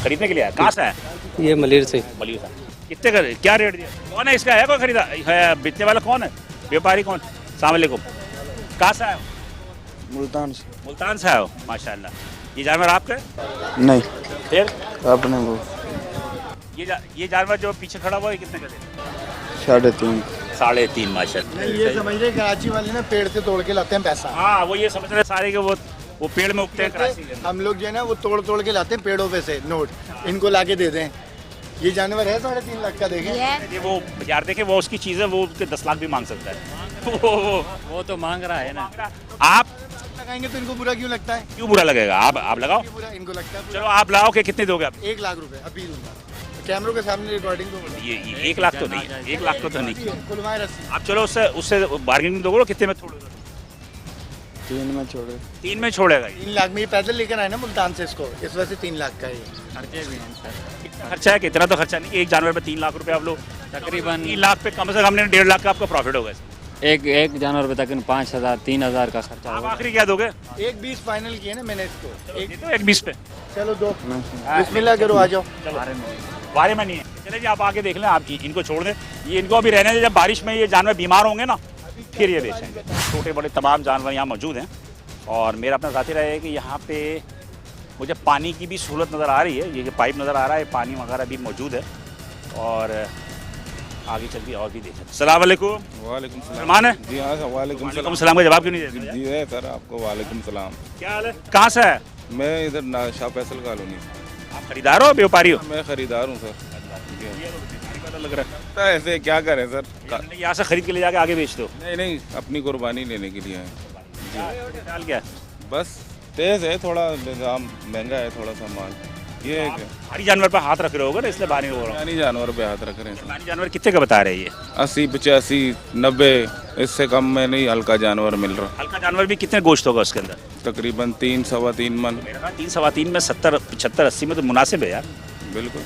खरीदने के लिए आया? कहाँ से आया? ये मलिर से। मलिर से। कितने का क्या रेट दिया? कौन है इसका, है कोई खरीदा है? बेचने वाला कौन है, व्यापारी कौन? अस्सलाम वालेकुम। कहाँ से आए हो? मुल्तान से। मुल्तान से आए हो, माशाल्लाह। ये जानवर आपका है? नहीं, फिर अपने वो ये जानवर जो पीछे खड़ा हुआ है कितने का दे? 3.5। 3.5 माशाल्लाह। ये समझ रहे कराची वाले ना पेड़ से तोड़ के लाते हैं पैसा। हाँ, वो ये समझ रहे सारे के वो पेड़ में उगते हैं कराची के। हम लोग जो है ना वो तोड़ के लाते हैं पेड़ों पे से नोट, इनको लाके दे दें। ये जानवर है 3.5 लाख का, देखें। ये वो यार देखे, वो उसकी चीज़ है, वो उसके 10 लाख भी मांग सकता है। वो तो मांग रहा है ना। आप लगाएंगे तो इनको बुरा क्यों लगता है? क्यों बुरा लगेगा? आप लगाओ। बुरा इनको लगता है। चलो आप लगाओ के कितने दोगे आप? 1 लाख रुपए अभी दूंगा, कैमरों के सामने रिकॉर्डिंग को। ये 1 लाख तो नहीं, 1 लाख तो नहीं। खुलवाए रस्सी। आप चलो उससे बार्गेनिंग दोगे, कितने में छोड़ोगे? 3 में छोड़े। 3 में छोड़ेगा? 3 लाख में ये पैदल लेकर आए ना मुल्तान से इसको, इस वजह से 3 लाख का है। खर्चे भी हैं सर। कितना खर्चा है? कितना तो खर्चा नहीं, एक जानवर पे 3 लाख रुपए आप लोग तकरीबन 3 लाख पे कम से कम 1.5 लाख का आपका प्रॉफिट होगा। एक जानवर पे तकरीबन 5,000 3,000 का खर्चा आप होगा। आखिरी क्या दोगे? 1.20 फाइनल किया ना मैंने इसको। 1.20 पे चलो दो, बिस्मिल्लाह करो, आ जाओ। बारे में नहीं है। चले जी आप आके देख लें, आप इनको छोड़ दें, ये इनको अभी रहने दें। जब बारिश में ये जानवर बीमार होंगे ना, फिर ये बेचेंगे। छोटे बड़े तमाम जानवर यहाँ मौजूद हैं। और मेरा अपना साथी रहा है कि यहाँ पे मुझे पानी की भी सहूलत नज़र आ रही है। ये पाइप नज़र आ रहा है, पानी वगैरह भी मौजूद है। और आगे चल के और भी देखें। अस्सलाम वालेकुम। वालेकुम सलाम। सलमान है जी हाँ सर, वालेकुम सलाम। सलाम का जवाब क्यों नहीं देते? जी है सर, आपको वालेकुम सलाम। क्या हाल है? कहाँ से है? मैं इधर शाह फैसल कॉलोनी। आप खरीदार हो व्यापारी हो? मैं खरीदार हूँ सर। पता लग रहा तो ऐसे क्या करें सर? है यहाँ से खरीद के ले जाके आगे बेच दो। नहीं, अपनी कुर्बानी लेने के लिए है। डाल क्या? बस तेज है थोड़ा, दाम महंगा है थोड़ा सा माल। ये है भारी जानवर पर हाथ रख रहे होगे ना, इसलिए बानी हो रहा है। जानवर पे हाथ रख रहे हैं। बानी जानवर कितने का बता रहे हैं ये? 80 85 90, इससे कम में नहीं हल्का जानवर मिल रहा। हल्का जानवर भी कितने गोश्त होगा उसके अंदर? तकरीबन 3 सवा 3 मन। 3 सवा 3 में 70 75 80 में तो मुनासिब है यार। बिल्कुल।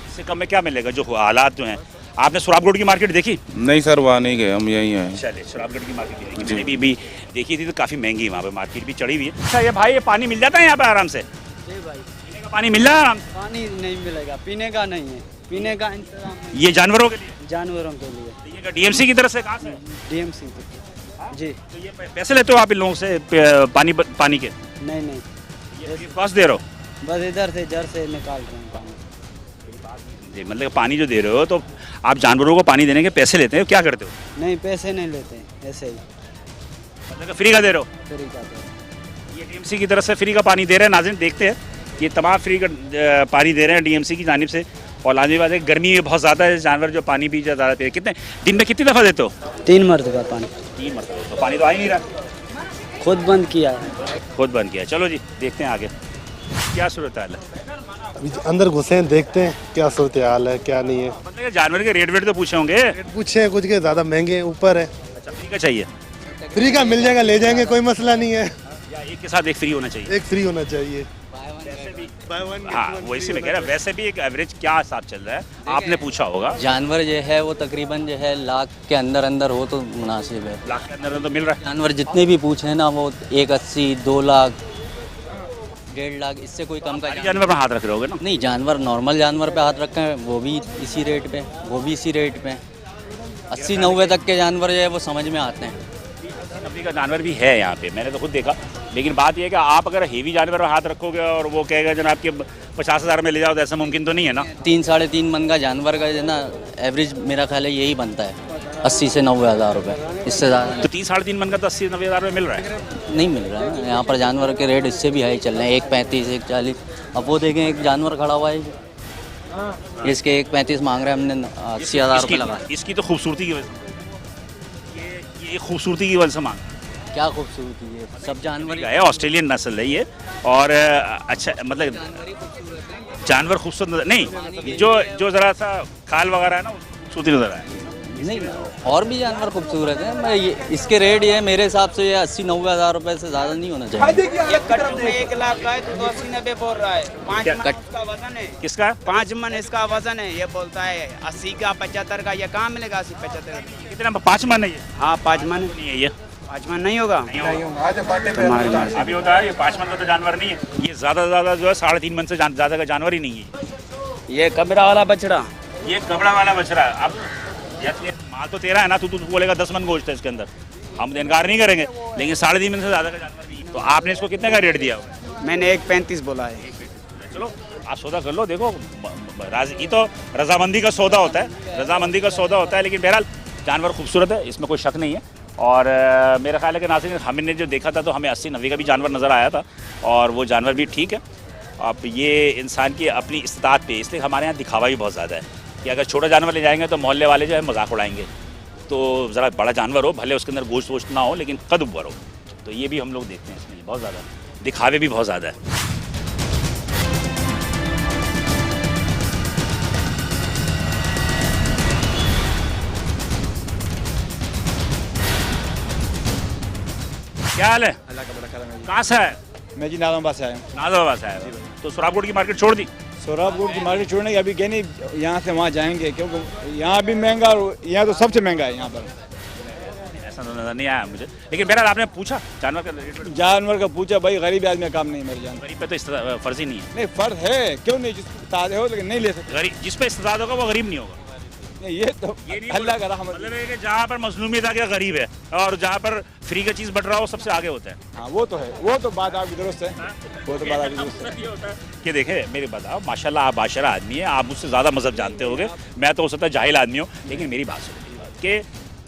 इससे कम में क्या मिलेगा? जो हालात जो हैं, आपने सुराबगढ़ की मार्केट देखी? नहीं सर, वहाँ नहीं गए, हम यहीं आए। चलिए, सुराबगढ़ की मार्केट देखी, मैंने भी देखी थी, तो काफ़ी महंगी वहाँ पे मार्केट भी चढ़ी हुई है। अच्छा ये भाई, ये पानी मिल जाता है यहाँ पे आराम से? जी भाई, पीने का पानी मिल रहा है आराम से? पानी नहीं मिलेगा, पीने का नहीं है, पीने का इंतजाम नहीं। ये जानवरों के लिए? जानवरों के लिए। ये डीएमसी की तरफ से? कहाँ से? डीएमसी जी। तो ये पैसे लेते हो आप इन लोगों से पानी के? नहीं, ये कॉस्ट दे रहे हो? बस इधर से जड़ से निकाल रहे हैं पानी। जी, मतलब पानी जो दे रहे हो, तो आप जानवरों को पानी देने के पैसे लेते हो, क्या करते हो? नहीं, पैसे नहीं लेते, ऐसे ही मतलब फ्री का दे रहे हो? फ्री का दे रहे। ये डीएमसी की तरफ से फ्री का पानी दे रहे हैं। नाज़रीन देखते हैं, ये तमाम फ्री का पानी दे रहे हैं डीएमसी की जानिब से। और लाजमी बात है, गर्मी बहुत ज़्यादा है, जानवर जो पानी पी ज़्यादा पीते हैं। कितने दिन में कितनी दफ़ा देते हो? 3 मरतबा पानी। 3 मरतबा? तो पानी तो आ ही नहीं रहा। खुद बंद किया है। खुद बंद किया। चलो जी, देखते हैं आगे क्या सूरत हाल है। अभी अंदर घुसे हैं, देखते हैं क्या सूरत हाल है, क्या नहीं है। मतलब जानवर के रेट वेट तो पूछे होंगे? पूछे कुछ के ज़्यादा महंगे ऊपर है। अच्छा, फ्री का चाहिए? फ्री का मिल जाएगा, ले जाएंगे, कोई मसला नहीं है। या एक के साथ एक फ्री होना चाहिए? एक फ्री होना चाहिए। हाँ, वो इसी में कह रहा है। वैसे भी एक एवरेज क्या हिसाब चल रहा है, आपने पूछा होगा? जानवर जो है वो तकरीबन जो है लाख के अंदर अंदर हो तो मुनासिब है। लाख के अंदर तो मिल रहा है। जानवर जितने भी पूछे ना, वो 180 2 लाख 1.5 लाख, इससे कोई कम का जानवर पर हाथ रख रहे होगे ना? नहीं, जानवर नॉर्मल जानवर पे हाथ रखे हैं, वो भी इसी रेट पे, वो भी इसी रेट पे। 80 90 तक के जानवर जो है वो समझ में आते हैं। 90 का जानवर भी है यहाँ पे, मैंने तो खुद देखा। लेकिन बात यह है कि आप अगर हेवी जानवर पर हाथ रखोगे और वो कहेगा जनाब कि 50,000 में ले जाओ, तो ऐसा मुमकिन तो नहीं है ना? 3 साढ़े 3 मन का जानवर का जो ना एवरेज मेरा ख्याल है यही बनता है, 80 से 90 हज़ार रुपये, इससे ज़्यादा। तो 3 साढ़े 3 मन का तो 80 90 हज़ार में मिल रहा है? नहीं मिल रहा है यहाँ पर। जानवर के रेट इससे भी हाई चल रहे हैं, 1.35 1.40। अब वो देखें, एक जानवर खड़ा हुआ है, इसके 1.35 मांग रहे हैं, हमने 80,000 रुपये लगा। इसकी तो खूबसूरती की वजह से, ये खूबसूरती की वजह से मांग। क्या खूबसूरती है, सब जानवर है, ऑस्ट्रेलियन नस्ल है ये। और अच्छा, मतलब जानवर खूबसूरत नहीं, जो ज़रा सा खाल वगैरह है ना, खूबसूरती नजर आए। नहीं, और भी जानवर खूबसूरत है। मैं इसके रेट ये मेरे हिसाब से ये 80 90 हज़ार रुपये से ज़्यादा नहीं होना चाहिए। ये कट्टू में 1 लाख का है, तो 80 90 बोल रहा है। 5 मन इसका वजन है। किसका? 5 मन इसका वजन है। ये बोलता है 80 का 75 का। ये कहाँ मिलेगा 80 75? कितना? 5 मन है ये? हाँ, 5 मन नहीं है ये। 5 मन नहीं होगा। अभी होता है ये 5 मन का तो जानवर नहीं है, ये ज्यादा से ज्यादा जो है 3.5 मन से ज्यादा का जानवर ही नहीं है। ये कबरा वाला बछड़ा, ये कबड़ा वाला बछड़ा। अब ये माल तो तेरा है ना, तू बोलेगा 10 मन गोश्त है इसके अंदर, हम तो इनकार नहीं करेंगे, लेकिन 3.5 मन से ज्यादा का जानवर नहीं है। तो आपने इसको कितने का रेट दिया? मैंने 1.35 बोला है। चलो आप सौदा कर लो, देखो ये तो रजामंदी का सौदा होता है, रजामंदी का सौदा होता है। लेकिन बहरहाल जानवर खूबसूरत है, इसमें कोई शक नहीं है। और मेरा ख्याल है कि नाज़रीन हमने जो देखा था तो हमें 80-90 का भी जानवर नज़र आया था, और वो जानवर भी ठीक है। अब ये इंसान की अपनी इस्तात पे, इसलिए हमारे यहाँ दिखावा भी बहुत ज़्यादा है कि अगर छोटा जानवर ले जाएंगे तो मोहल्ले वाले जो है मजाक उड़ाएंगे। तो ज़रा बड़ा जानवर हो, भले उसके अंदर गोश्त वोश्त ना हो, लेकिन कद उबर हो। तो ये भी हम लोग देखते हैं, इसमें बहुत ज़्यादा दिखावे भी बहुत ज़्यादा है। क्या हाल है? अल्लाह का बड़ा करम है। कहाँ से है? मैं जी नाज़ामाबाद से आया हूँ। नाज़ामाबाद से आया हूँ। तो सोराबकोट की मार्केट छोड़ दी? सोराबकोट की मार्केट छोड़ने की अभी कहीं नहीं, यहाँ से वहाँ जाएंगे, क्योंकि यहाँ भी महंगा और यहाँ तो सबसे महंगा है यहाँ पर। ऐसा तो नजर नहीं आया मुझे, लेकिन बहरहाल आपने पूछा जानवर का रेट? जानवर का पूछा भाई, गरीब आदमी का काम नहीं मेरे जान। गरीब पे तो फर्ज ही नहीं है। नहीं फर्ज है, क्यों नहीं, जिसको ताज़े हो लेकिन नहीं ले सकते। गरीब जिस पे इस्तेदाद होगा वो गरीब नहीं होगा। नहीं ये तो अल्लाह का रहमत। मतलब है कि जहाँ पर मजलूमियत आके गरीब है और जहाँ पर फ्री का चीज़ बट रहा हो सबसे आगे होता है। हाँ वो तो है, वो तो बात आपकी दुरुस्त है, वो तो बात आपकी दुरुस्त है। कि देखे मेरी बताओ, माशाल्लाह आप बाशरा आदमी है, आप मुझसे ज़्यादा मजहब जानते होगे, मैं तो हो सकता है जाहिल आदमी हूँ, लेकिन मेरी बात सुनो कि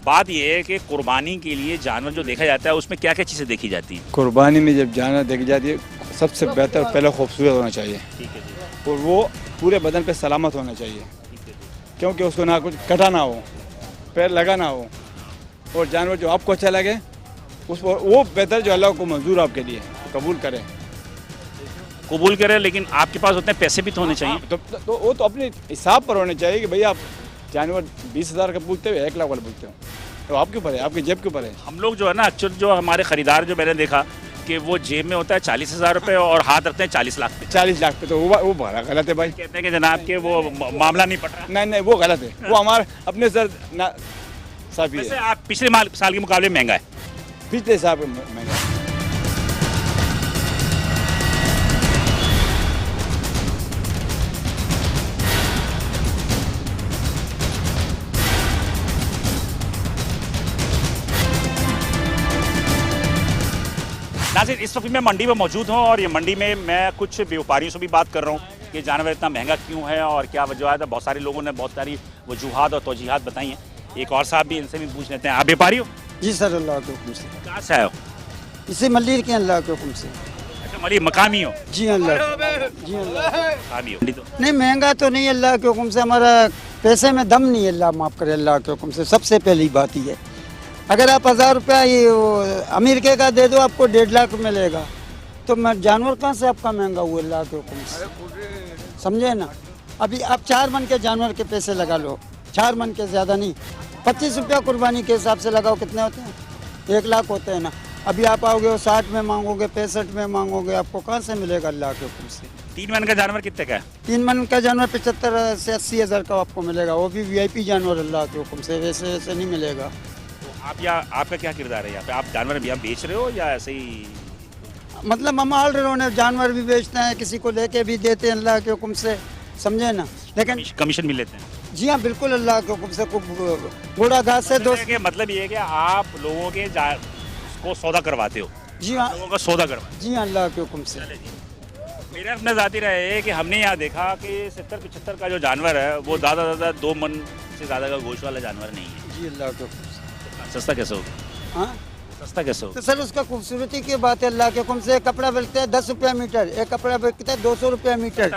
बात ये है कि कुर्बानी के लिए जानवर जो देखा जाता है उसमें क्या क्या चीज़ें देखी जाती हैं? कुर्बानी में जब जानवर देखी जाती है, सबसे बेहतर पहले खूबसूरत होना चाहिए। ठीक है जी। और वो पूरे बदन पे सलामत होना चाहिए, क्योंकि उसको ना कुछ कटा ना हो, पैर लगा ना हो, और जानवर जो आपको अच्छा लगे उसको वो बेहतर जो अल्लाह को मंजूर आपके लिए कबूल करे। लेकिन आपके पास उतने पैसे भी तो होने चाहिए। तो वो तो अपने हिसाब पर होने चाहिए कि भैया आप जानवर 20,000 का पूछते हो, 1 लाख वाला पूछते हो, तो आपके ऊपर है, आपकी जेब के ऊपर है। हम लोग जो है ना, एक्चुअल जो हमारे खरीदार जो मैंने देखा कि वो जेब में होता है 40,000 रुपये और हाथ रखते हैं 40 लाख पे। 40 लाख पे तो वो बड़ा गलत है भाई। कहते हैं कि जनाब के वो मामला नहीं पड़ रहा। नहीं वो गलत है, वो हमारे अपने सर साफी है। आप पिछले साल के मुकाबले महंगा है? पिछले साल में महंगा है। नाज़रीन इस वक्त मैं मंडी में मौजूद हूँ, और ये मंडी में मैं कुछ व्यापारियों से भी बात कर रहा हूँ कि जानवर इतना महंगा क्यों है और क्या वजह है। बहुत सारे लोगों ने बहुत सारी वजूहात और तौजीहात बताई हैं। एक और साहब भी, इनसे भी पूछ लेते हैं। आप व्यापारी हो? जी सर, अल्लाह के हुक्म से। कहाँ से आए हो? इसे मल्लीर के अल्लाह के हुक्म से। अच्छा मल्लीर मकामी हो? जी अल्लाह, जी अल्लाह। मकामी हो? नहीं महंगा तो नहीं, अल्लाह के हुक्म से। हमारा पैसे में दम नहीं, अल्लाह माफ़ करे, अल्लाह के हुक्म से। सबसे पहली बात ये, अगर आप 1000 रुपया ये अमेरिका का दे दो आपको 1.5 लाख मिलेगा, तो मैं जानवर कहाँ से आपका महंगा हुआ, अल्लाह के हुक्म से, समझे ना। अभी आप 4 मन के जानवर के पैसे लगा लो, 4 मन के, ज़्यादा नहीं, 25 रुपया कुर्बानी के हिसाब से लगाओ, कितने होते हैं? 1 लाख होते हैं ना। अभी आप आओगे वो 60 में मांगोगे, 65 में मांगोगे, आपको कहाँ से मिलेगा अल्लाह के हुक्म से। 3 मन का जानवर कितने का है? 3 मन का जानवर 75 से 80 हज़ार का आपको मिलेगा, वो भी VIP जानवर अल्लाह के हुक्म से, वैसे नहीं मिलेगा। आपका क्या किरदार है यहाँ पे? आप जानवर भी आप बेच रहे हो या ऐसे ही? मतलब हम ऑलराउंडर जानवर भी बेचते हैं, किसी को लेके भी देते हैं अल्लाह के हुक्म से, समझे ना। लेकिन कमीशन भी लेते हैं? जी हाँ बिल्कुल, अल्लाह के हुक्म से। घोड़ा घास से दोस्त के मतलब ये है कि आप लोगों के को सौदा करवाते हो? जी हाँ, लोगों का सौदा करवाते? जी हाँ, अल्लाह के हुक्म से। मेरा अपना ज़ाती रहा है कि हमने यहाँ देखा कि 70-75 का जो जानवर है वो ज़्यादा 2 मन से ज़्यादा का गोश्त वाला जानवर नहीं है। जी अल्लाह के हुक्म से। सस्ता कैसे होगा? हाँ सस्ता कैसे होगा? तो सर उसका खूबसूरती की बात है, अल्लाह के हुक्म से। कपड़ा बिकता है 10 रुपया मीटर, एक कपड़ा बिकता है 200 रुपया मीटर।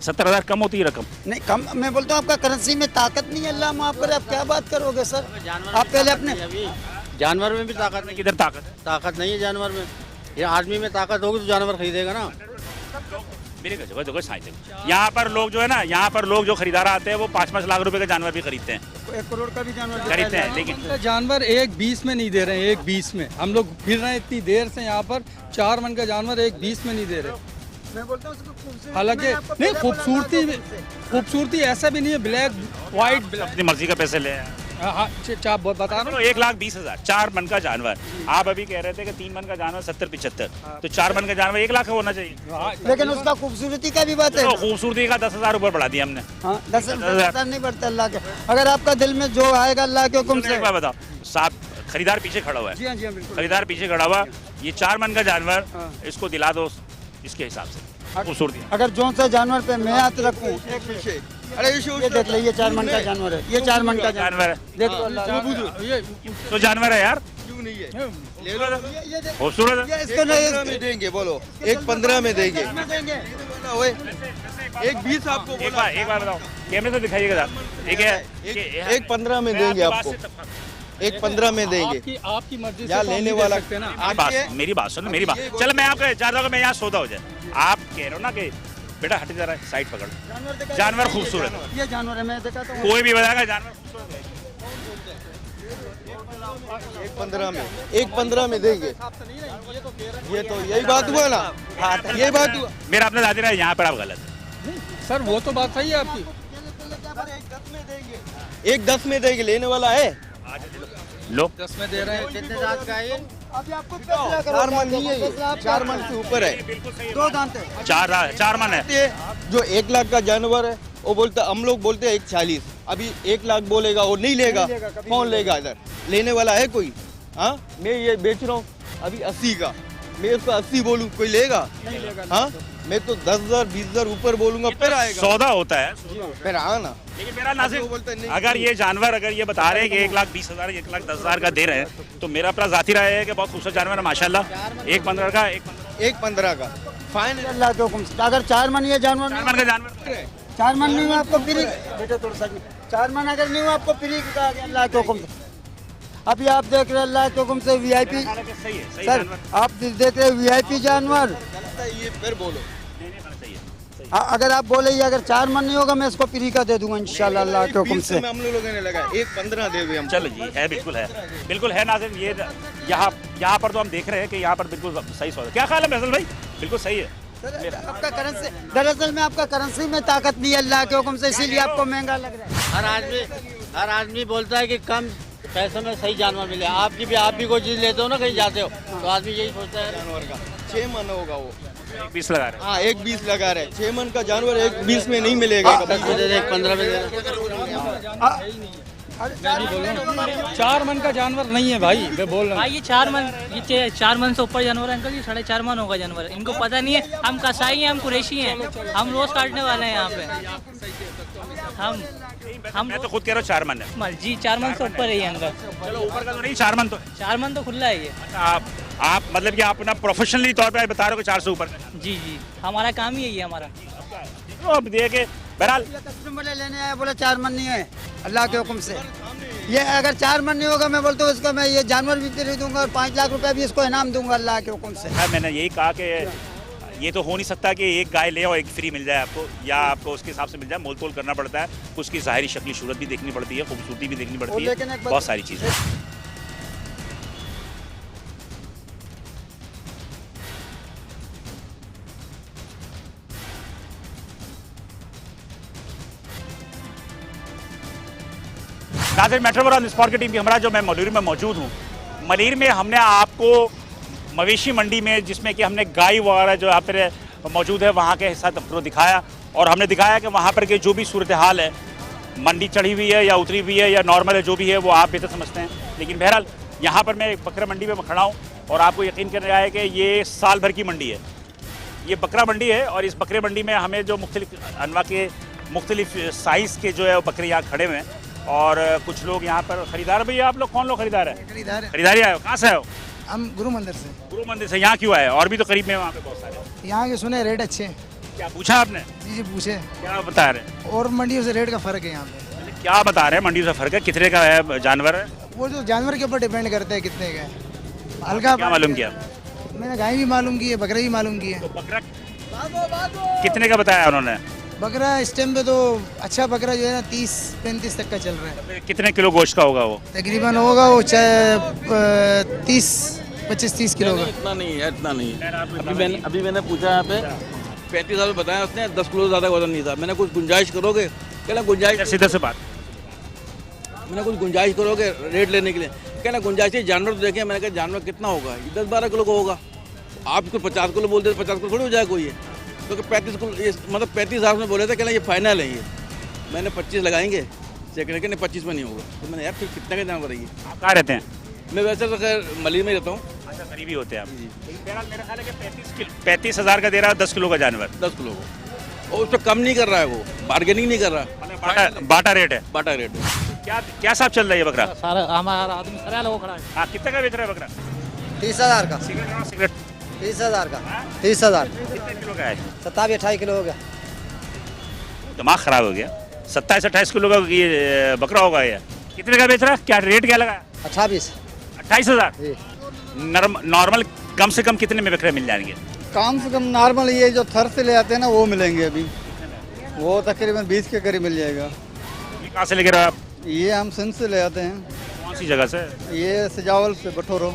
70,000 कम होती है रकम? नहीं कम, मैं बोलता हूँ आपका करेंसी में ताकत नहीं है, अल्लाह माफ करे। आप क्या बात करोगे सर? आप पहले अपने जानवर में भी ताकत नहीं। किधर ताकत? ताकत नहीं है जानवर में। ये आदमी में ताकत होगी तो जानवर खरीदेगा ना। मेरे घर देखो यहाँ पर लोग जो है ना, यहाँ पर लोग जो खरीदार आते हैं वो 5-5 लाख रुपए का जानवर भी खरीदते हैं, 1 करोड़ का भी जानवर खरीदते हैं। लेकिन जानवर 1.20 में नहीं दे रहे हैं, 1.20 में। हम लोग फिर रहे हैं इतनी देर से यहाँ पर, 4 मन का जानवर 1.20 में नहीं दे रहे। मैं बोलता हूँ हालांकि नहीं, खूबसूरती ऐसा भी नहीं है, ब्लैक व्हाइट अपनी मर्जी का पैसे ले बता रहा हूँ 1,20,000 4 मन का जानवर। आप अभी कह रहे थे कि 3 मन का जानवर 70-75, तो 4 मन का जानवर 1 लाख का होना चाहिए। लेकिन उसका खूबसूरती का भी बात है, तो खूबसूरती का 10,000 ऊपर बढ़ा दिया हमने। 10,000 नहीं बढ़ता अल्लाह के, अगर आपका दिल में जो आएगा अल्लाह के हुक्म से। बताओ साहब, खरीदार पीछे खड़ा हुआ है। जी हाँ, जी हाँ, बिल्कुल। खरीदार पीछे खड़ा हुआ, ये 4 मन का जानवर, इसको दिला दो इसके हिसाब से खूबसूरती। अगर जो सा जानवर पे मैं हाथ रखूं, एक पीछे, अरे ये देख ले, ये 4 मन का जानवर है, ये 4 मन का जानवर है, देख तो जानवर है यार, क्यों नहीं है? खूबसूरत है। इसको नहीं देंगे, बोलो 1,15 में देंगे, 1,20 आपको एक बार बताओ, कैमरे से दिखाइएगा साहब। 1,15 में देंगे आपको, 1,15 में देंगे। आपकी मर्जी से या लेने वाला मेरी बात सुनो, मेरी बात। चलो मैं आपको चाह रहा हूँ, मैं यहाँ सौदा हो जाए। आप कह रहे हो ना कि बेटा हट जा रहा है, साइड पकड़, जानवर खूबसूरत है। ये जानवर है, मैं दिखाता हूँ। कोई भी बताएगा जानवर खूबसूरत है। 1,15 में देंगे। ये तो यही बात हुआ ना, ये बात हुआ। मेरा अपना दादी रहा है, यहाँ पर आप गलत है सर, वो तो बात सही है आपकी। 1,10 में देंगे, लेने वाला है। लो 10 में दे रहे हैं। कितने दांत का है? अभी आपको 4 मन नहीं है, 4 मन से ऊपर है, 2 दांत है, 4 मन है। जो 1 लाख का जानवर है वो बोलता, हम लोग बोलते हैं 1,40, अभी 1 लाख बोलेगा वो नहीं लेगा, कौन लेगा? इधर लेने वाला है कोई? हाँ, मैं ये बेच रहा हूँ अभी 80 का, मैं उसको 80 बोलूँ, कोई लेगा? हाँ, मैं तो 10,000 20,000 ऊपर बोलूंगा, फिर आएगा। सौदा होता है, फिर आना। लेकिन मेरा नाज़िर, अगर ये जानवर, अगर ये बता रहे हैं कि 1,20,000 1,10,000 का दे रहे हैं, तो मेरा अपना जाती राय है कि बहुत खूबसूरत जानवर है माशाल्लाह। 1,15 का, 1,15 का फाइन अल्लाह के हुक्म से। अगर 4 मन ये जानवर, 4 मन का जानवर, 4 मन नहीं हुआ आपको फ्री, बेटा थोड़ा सा 4 मन अगर नहीं हुआ आपको फ्री का अल्लाह के हुक्म से। अभी आप देख रहे हैं अल्लाह के हुक्म से VIP, सर आप देख रहे हैं VIP जानवर। ये फिर बोलो, अगर आप बोले ये अगर 4 मन नहीं होगा मैं इसको फ्री का दे दूंगा इंशाल्लाह अल्लाह के हुक्म से। हम लोगों ने लगा 1,15 दे दिए हम। चलो जी, है बिल्कुल है नाज़िर। ये यहाँ पर तो हम देख रहे हैं कि यहाँ पर बिल्कुल सही सौदा। क्या ख्याल है फैसल भाई? बिल्कुल सही है। आपका करेंसी, दरअसल में आपका करेंसी में ताकत नहीं है अल्लाह के हुक्म से, इसीलिए आपको महंगा लग रहा है। हर आदमी बोलता है कि कम पैसे में सही जानवर मिले। आप भी कोई चीज लेते हो ना, कहीं जाते हो, तो आदमी यही सोचता है जानवर का 6 मन होगा वो, 1,20 लगा रहे हैं। हाँ 1,20 लगा रहे हैं, 6 मन का जानवर 1,20 में नहीं मिलेगा। 15 में 4 मन का जानवर नहीं है भाई, मैं बोल रहा हूँ भाई। ये 4 मन से ऊपर जानवर है अंकल, ये 4.5 मन होगा जानवर। इनको पता नहीं है, हम कसाई हैं, हम कुरैशी हैं, हम रोज काटने वाले हैं यहाँ पे। मैं तो खुद कह रहा हूँ 4 मन है जी, 4 मन से ऊपर है ये अंकल। चलो ऊपर का तो नहीं, 4 मन तो 4 मन तो खुला है ये। आप मतलब कि आप अपना प्रोफेशनली तौर पे बता रहे हो 4 से ऊपर? जी, हमारा काम ही यही है हमारा। तो अब देखे बहरहाल कस्टमर लेने आया, बोला 4 मन नहीं है अल्लाह के हुक्म से। ये अगर 4 मन नहीं होगा मैं बोलता हूँ इसको मैं ये जानवर भी खरीद दूंगा और 5 लाख रुपए भी इसको इनाम दूंगा अल्लाह के हुक्म से। मैंने यही कहा कि ये तो हो नहीं सकता कि एक गाय ले और एक फ्री मिल जाए आपको, या आपको उसके हिसाब से मिल जाए। मोल तोल करना पड़ता है, उसकी ज़ाहिरी शक्ली सूरत भी देखनी पड़ती है, खूबसूरती भी देखनी पड़ती है, बहुत सारी चीज़ें। नाज़रीन, मेट्रो स्पॉट की टीम की हमरा जो मैं मलीर में मौजूद हूँ। मलीर में हमने आपको मवेशी मंडी में, जिसमें कि हमने गाय वगैरह जो यहाँ पर मौजूद है वहाँ के साथ आपको दिखाया, और हमने दिखाया कि वहाँ पर के जो भी सूरत हाल है, मंडी चढ़ी हुई है या उतरी हुई है या नॉर्मल है, जो भी है वो आप बेहतर समझते हैं। लेकिन बहरहाल यहाँ पर मैं बकरा मंडी में खड़ा हूँ और आपको यकीन कर रहा है कि ये साल भर की मंडी है, ये बकरा मंडी है। और इस बकरे मंडी में हमें जो मुख्तलिफ अनवा के मुख्तलिफ साइज़ के जो है बकरे यहाँ खड़े हुए हैं, और कुछ लोग यहाँ पर खरीदार। भैया आप लोग कौन लोग खरीदार है? खरीदारी आए हो? कहाँ से आए हो? हम गुरु मंदिर से। गुरु मंदिर से यहाँ क्यों आए? और भी तो करीब में वहाँ पे बहुत सारे। यहाँ के सुने रेट अच्छे हैं। क्या पूछा आपने? जी पूछे। क्या बता रहे? और मंडियों से रेट का फर्क है यहाँ पे। क्या बता रहे हैं मंडी से फर्क है? कितने का है जानवर है? वो जो जानवर के ऊपर डिपेंड करता है कितने का है। हल्का क्या मालूम किया? मैंने गाय भी मालूम की है, बकरा भी मालूम की है। बकरा कितने का बताया उन्होंने? बकरा इस टाइम पे तो अच्छा बकरा जो है ना 30-35 तक का चल रहा है। कितने किलो गोश्त का होगा वो? तकरीबन होगा वो चाहे 25-30 किलो का। इतना नहीं है, इतना नहीं है। अभी मैंने पूछा यहाँ पे 35 साल बताया उसने, 10 किलो ज़्यादा वजन नहीं था। मैंने कुछ गुंजाइश करोगे? कहना गुंजाइश। सीधे से बात, मैंने कुछ गुंजाइश करोगे रेट लेने के लिए, कहना गुंजाइश है जानवर तो देखें। मैंने कहा जानवर कितना होगा, 10-12 किलो का होगा। आप इसको 50 किलो बोल देते 50 किलो थोड़ी हो जाएगा कोई, ये क्योंकि 35 किलो, ये मतलब 35,000 में बोले थे, कहना ये फाइनल है। ये मैंने 25 लगाएंगे, सेकंड के 25 में नहीं होगा। तो मैंने यार फिर कितना का जानवर है ये। आप कहाँ रहते हैं? मैं वैसे तो खैर मलिर में रहता हूँ। अच्छा, करीबी होते हैं आप। मेरा ख्याल है कि 35,000 का दे रहा है 10 किलो का जानवर। 10 किलो को, और उस पर कम नहीं कर रहा है, वो बार्गेनिंग नहीं कर रहा। बाटा रेट है। बाटा रेट है। क्या साहब चल रहा है ये बकरा? सारा हमारा आदमी सारा लोग खड़ा है। हाँ, कितने का बेच रहा है बकरा? 30,000 का। सिगरेट 30,000 का। 30,000। कितने किलो का है? 27-28 किलो हो गया। दिमाग खराब हो गया। 27-28 किलो का ये बकरा होगा ये। कितने का बेच रहा है? क्या रेट क्या लगा? 28,000। नॉर्मल कम से कम कितने में बकरे मिल जाएंगे? कम से कम नॉर्मल ये जो थर से ले आते हैं ना वो मिलेंगे अभी, वो तकरीबन 20 के करीब मिल जाएगा। ये कहाँ से लेके रहे हो आप? ये हम सिंध से ले आते हैं। कौन सी जगह से? ये सजावल से, बठोरो।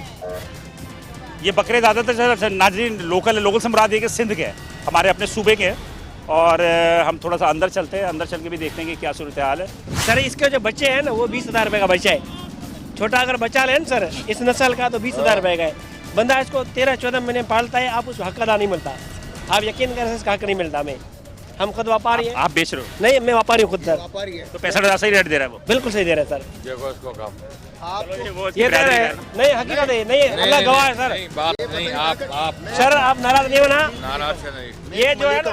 ये बकरे ज़्यादातर नाजरीन लोकल से मुराद ये कि सिंध के हैं, हमारे अपने सूबे के हैं। और हम थोड़ा सा अंदर चलते हैं, अंदर चल के भी देखते हैं कि क्या सूरत हाल है। सर इसके जो बच्चे हैं ना वो 20,000 रुपये का बच्चा है। छोटा अगर बच्चा लें सर इस नस्ल का तो 20,000 रुपये का है। बंदा इसको 13-14 महीने पालता है, आप उसको हक अदा नहीं मिलता। आप यकीन करें इसका हक नहीं मिलता हमें। हम खुद व्यापारी हैं। आप बेच रहे हो? नहीं, मैं व्यापारी हूँ खुद सर। तो 65,000 सही रेट दे रहा है वो? बिल्कुल सही दे रहे हैं सर। देखो इसको कम ये दे रहे हैं। नहीं, हकीकत है, नहीं अल्लाह गवाह है सर। बात नहीं, आप सर आप नाराज नहीं होना। नाराज से नहीं। ये जो है ना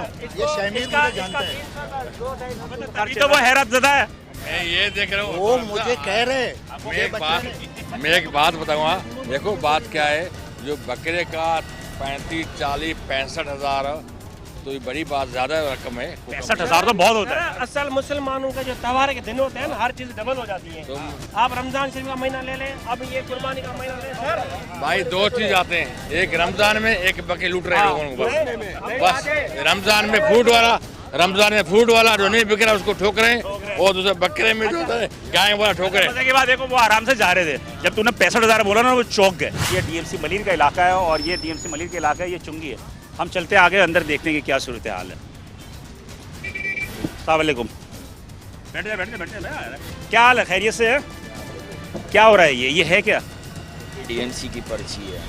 अभी तो वो हैरत ज़दा है। मैं ये देख रहा हूँ, वो मुझे कह रहे। मैं एक बात बताऊंगा। देखो बात क्या है, जो बकरे का 35, 40, 65,000 तो ये बड़ी बात, ज्यादा रकम है। 65,000 तो बहुत होता है। असल मुसलमानों का जो त्योहार के दिन होते हैं ना, हर चीज डबल हो जाती है। आप रमजान शरीफ का महीना ले लें, अब ये कुर्बानी का महीना ले सर। भाई 2 चीज आते हैं, एक रमजान में, एक बकरे लूट रहे लोगों को बस। रमजान में फूड वाला जो नहीं बिक रहा उसको ठोक रहे हैं, और दूसरे बकरे में जो होता है गाय वाला ठोक रहे हैं। के बाद देखो वो आराम से जा रहे थे, जब तूने 65,000 बोला ना वो चौंक गए। ये डीएमसी मलिर का इलाका है, और ये डीएमसी मलिर का इलाका है, ये चुंगी है। हम चलते आगे अंदर देखते हैं कि क्या सूरत हाल है। अस्सलाम वालेकुम। बैठ जाए। क्या हाल है? खैरियत से है? क्या हो रहा है? ये है क्या? डीएमसी की पर्ची है।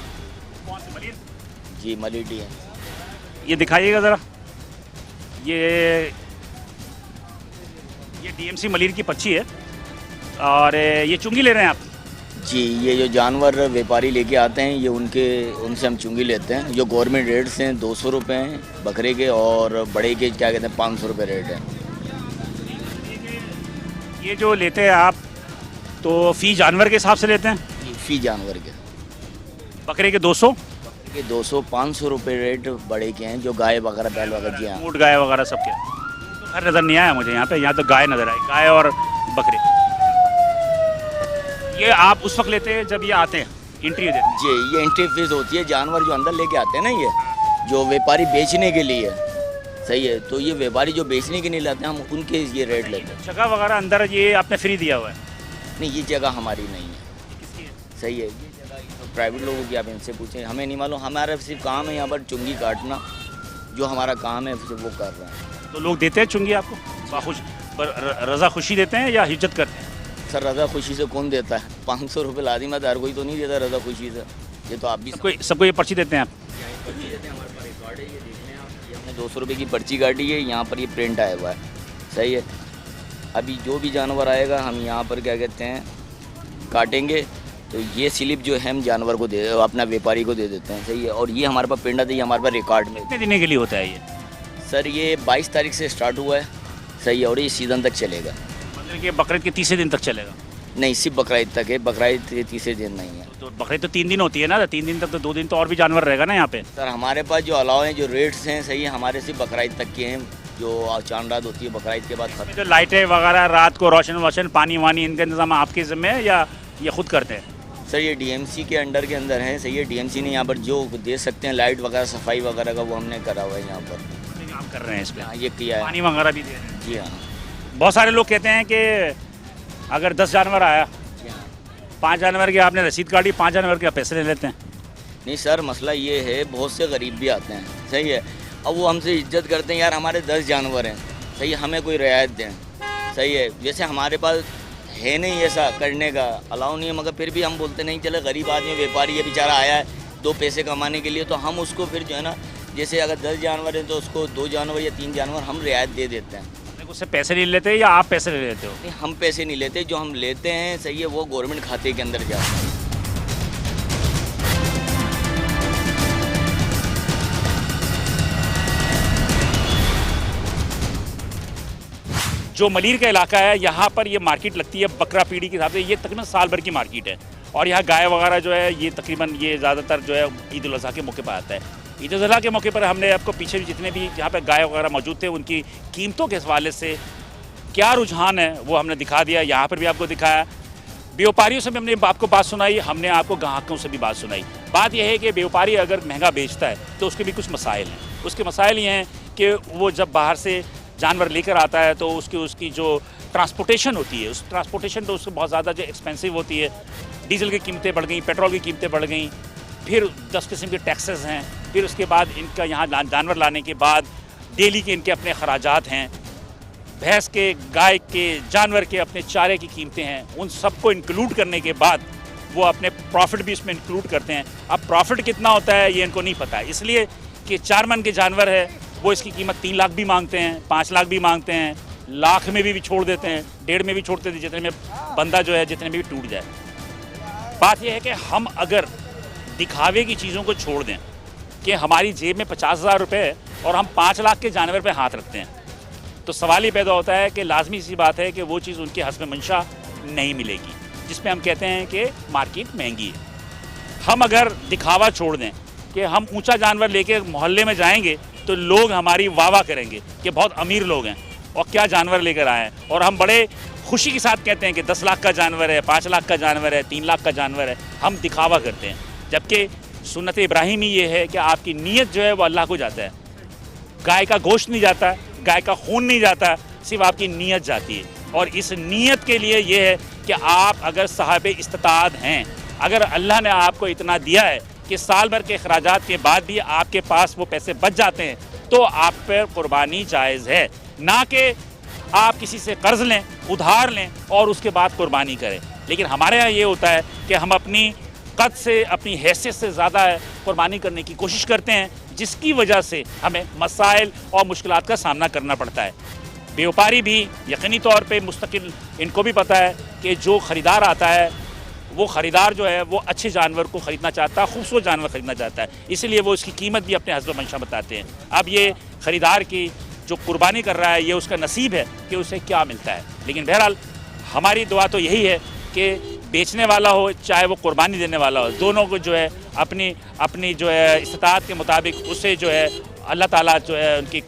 कौन सी मलिर? जी मलिर डीएमसी। ये दिखाइएगा ज़रा। ये डीएमसी मलिर की पर्ची है, और ये चुंगी ले रहे हैं आप? जी, ये जो जानवर व्यापारी लेके आते हैं ये उनसे हम चुंगी लेते हैं। जो गवर्नमेंट रेट्स हैं 200 रुपये हैं बकरे के, और बड़े के क्या कहते हैं 500 रुपये रेट है। ये जो लेते हैं आप तो फ़ी जानवर के हिसाब से लेते हैं? फ़ी जानवर के। बकरे के 200? बकरे के 200, 500 रुपये रेट बड़े के हैं। जो गाय वगैरह बैल वगैरह, जी हाँ, ऊँट गाय वगैरह सब के। घर नज़र नहीं आया मुझे यहाँ पे। यहाँ तो गाय नज़र आई, गाय और बकरे। ये आप उस वक्त लेते हैं जब ये आते हैं, एंट्री देते हैं? जी, ये एंट्री फीस होती है। जानवर जो अंदर लेके आते हैं ना, ये जो व्यापारी बेचने के लिए, सही है, तो ये व्यापारी जो बेचने के लिए लाते हैं हम उनके ये रेट लेते हैं। जगह वगैरह अंदर ये आपने फ्री दिया हुआ है? नहीं, ये जगह हमारी नहीं है। किसकी है? सही है, ये जगह प्राइवेट लोगों की, आप इनसे पूछें, हमें नहीं मालूम। हमारा सिर्फ काम है यहाँ पर चुंगी काटना, जो हमारा काम है सिर्फ वो कर रहे हैं। तो लोग देते हैं चुंगी आपको? रज़ा खुशी देते हैं या हिज्जत करते हैं? सर रज़ा खुशी से कौन देता है? 500 रुपये लाजिम है, हर कोई तो नहीं देता रज़ा खुशी से। ये तो आप भी सबको ये पर्ची देते हैं आप? पर्ची देते हैं, हमारे पास रिकॉर्ड है, ये देख लें आप। ये हमने 200 रुपये की पर्ची काटी है, यहाँ पर ये प्रिंट आया हुआ है, सही है। अभी जो भी जानवर आएगा हम यहाँ पर क्या कहते हैं काटेंगे, तो ये स्लिप जो है हम जानवर को अपना व्यापारी को दे देते हैं, सही है। और ये हमारे पास प्रिंट आता है, ये हमारे पास रिकॉर्ड में। कितने दिन के लिए होता है ये? सर ये 22 तारीख से स्टार्ट हुआ है, सही है, और ये सीज़न तक चलेगा। मतलब कि बकरीद के 30 दिन तक चलेगा? नहीं, सिर्फ बकरीद तक है, बकरीद के 30 दिन नहीं है। तो बकरीद तो 3 दिन होती है ना, 3 दिन तक तो 2 दिन तो और भी जानवर रहेगा ना यहाँ पे? सर हमारे पास जो अलाव हैं, जो रेट्स हैं, सही है, हमारे सिर्फ बकरीद तक के हैं। जो चांद रात होती है बकरीद के बाद खत्म। जो लाइटें वगैरह रात को रोशन पानी वानी, इनका इंतजाम आपके ज़िम्मे है या ये खुद करते हैं? सर ये डीएमसी के अंडर के अंदर है, सही है। डीएमसी ने यहाँ पर जो दे सकते हैं लाइट वगैरह, सफाई वगैरह का, वो हमने करा हुआ है यहाँ पर। काम कर रहे हैं इस पर? हाँ, ये किया है। पानी वगैरह भी दे रहे हैं? जी हाँ। बहुत सारे लोग कहते हैं कि अगर 10 जानवर आया, 5 जानवर की आपने रसीद काटी, 5 जानवर के पैसे ले लेते हैं? नहीं सर, मसला ये है, बहुत से गरीब भी आते हैं, सही है। अब वो हमसे इज्जत करते हैं, यार हमारे 10 जानवर हैं, सही है, हमें कोई रियायत दें, सही है। जैसे हमारे पास है नहीं ऐसा करने का, अलाउ नहीं है, मगर फिर भी हम बोलते नहीं चले गरीब आदमी व्यापारी है बेचारा आया है 2 पैसे कमाने के लिए, तो हम उसको फिर जो है ना, जैसे अगर 10 जानवर हैं तो उसको 2 जानवर या 3 जानवर हम रियायत दे देते हैं। उससे पैसे नहीं लेते या आप पैसे ले लेते हो? नहीं, हम पैसे नहीं लेते, जो हम लेते हैं सही है वो गवर्नमेंट खाते के अंदर जाता है। जो मलीर का इलाका है, यहाँ पर ये मार्केट लगती है बकरा पीढ़ी के हिसाब से, ये तकरीबन साल भर की मार्केट है। और यहाँ गाय वगैरह जो है ये तकरीबन ये ज़्यादातर जो है ईद उल अज़हा के मौके पर आता है। ईद उल अज़हा के मौके पर हमने आपको पीछे भी जितने भी यहाँ पे गाय वगैरह मौजूद थे उनकी कीमतों के हवाले से क्या रुझान है वो हमने दिखा दिया। यहाँ पर भी आपको दिखाया, व्यापारियों से भी हमने आपको बात सुनाई, हमने आपको ग्राहकों से भी बात सुनाई। बात यह है कि व्यापारी अगर महंगा बेचता है तो उसके भी कुछ मसाइल हैं। उसके मसाइल ये हैं कि वो जब बाहर से जानवर लेकर आता है तो उसकी जो ट्रांसपोर्टेशन होती है, उस ट्रांसपोर्टेशन तो उसको बहुत ज़्यादा जो एक्सपेंसिव होती है। डीजल की कीमतें बढ़ गई, पेट्रोल की कीमतें बढ़ गई, फिर 10 किस्म के टैक्सेस हैं, फिर उसके बाद इनका यहाँ जानवर लाने के बाद डेली के इनके अपने खराजात हैं, भैंस के, गाय के, जानवर के अपने चारे की कीमतें हैं। उन सबको इंक्लूड करने के बाद वो अपने प्रॉफिट भी इसमें इंक्लूड करते हैं। अब प्रॉफिट कितना होता है ये इनको नहीं पता है, इसलिए कि 4 मन के जानवर है वो इसकी कीमत 3 लाख भी मांगते हैं, 5 लाख भी मांगते हैं, लाख में भी छोड़ देते हैं, 1.5 में भी छोड़ते थे, जितने में बंदा जो है जितने में भी टूट जाए। बात यह है कि हम अगर दिखावे की चीज़ों को छोड़ दें कि हमारी जेब में 50,000 रुपये है और हम 5 लाख के जानवर पे हाथ रखते हैं, तो सवाल ये पैदा होता है कि लाजमी सी बात है कि वो चीज़ उनके हस्ब मंशा नहीं मिलेगी, जिसमें हम कहते हैं कि मार्केट महंगी है। हम अगर दिखावा छोड़ दें कि हम ऊंचा जानवर लेके मोहल्ले में जाएंगे तो लोग हमारी वाह करेंगे कि बहुत अमीर लोग हैं और क्या जानवर लेकर आए हैं, और हम बड़े खुशी के साथ कहते हैं कि 10 लाख का जानवर है, 5 लाख का जानवर है, 3 लाख का जानवर है, हम दिखावा करते हैं। जबकि सुन्नत इब्राहिमी ये है कि आपकी नीयत जो है वो अल्लाह को जाता है। गाय का गोश्त नहीं जाता, गाय का खून नहीं जाता, सिर्फ आपकी नीयत जाती है। और इस नीयत के लिए ये है कि आप अगर साहिब इस्तिताअत हैं, अगर अल्लाह ने आपको इतना दिया है कि साल भर के अखराजात के बाद भी आपके पास वो पैसे बच जाते हैं, तो आप पर कुर्बानी जायज़ है, ना कि आप किसी से कर्ज लें, उधार लें और उसके बाद कुर्बानी करें। लेकिन हमारे यहाँ ये होता है कि हम अपनी कद से, अपनी हैसियत से ज़्यादा कुर्बानी करने की कोशिश करते हैं, जिसकी वजह से हमें मसाइल और मुश्किलात का सामना करना पड़ता है। व्यापारी भी यकीनी तौर पे मुस्तकिल, इनको भी पता है कि जो ख़रीदार आता है वो ख़रीदार जो है वो अच्छे जानवर को ख़रीदना चाहता है, खूबसूरत जानवर ख़रीदना चाहता है, इसलिए वो इसकी कीमत भी अपने हस्ब मंशा बताते हैं। अब ये ख़रीदार की जो कुर्बानी कर रहा है ये उसका नसीब है कि उसे क्या मिलता है। लेकिन बहरहाल हमारी दुआ तो यही है कि बेचने वाला हो चाहे वो कुर्बानी देने वाला हो, दोनों को जो है अपनी जो है इस्तिताअत के मुताबिक उसे जो है अल्लाह ताला जो है उनकी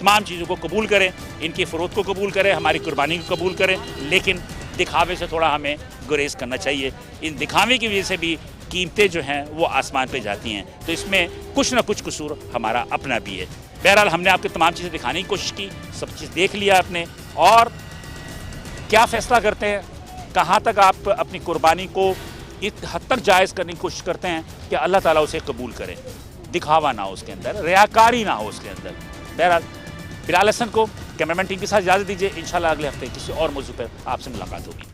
तमाम चीज़ों को कबूल करें, इनकी फ़रोख्त को कबूल करें, हमारी कुर्बानी को कबूल करें। लेकिन दिखावे से थोड़ा हमें गुरेज करना चाहिए। इन दिखावे की वजह से भी कीमतें जो हैं वो आसमान पे जाती हैं, तो इसमें कुछ ना कुछ कसूर हमारा अपना भी है। बहरहाल हमने आपको तमाम चीज़ें दिखाने की कोशिश की, सब चीज़ देख लिया आपने, और क्या फ़ैसला करते हैं, कहाँ तक आप अपनी कुर्बानी को इस हद तक जायज़ करने की कोशिश करते हैं कि अल्लाह ताला उसे कबूल करे, दिखावा ना हो उसके अंदर, रियाकारी ना हो उसके अंदर। बहरहाल बिलाल हसन को कैमरामैन टीम के साथ इजाज़त दीजिए। इंशाल्लाह अगले हफ्ते किसी और मौजू पर आपसे मुलाकात होगी।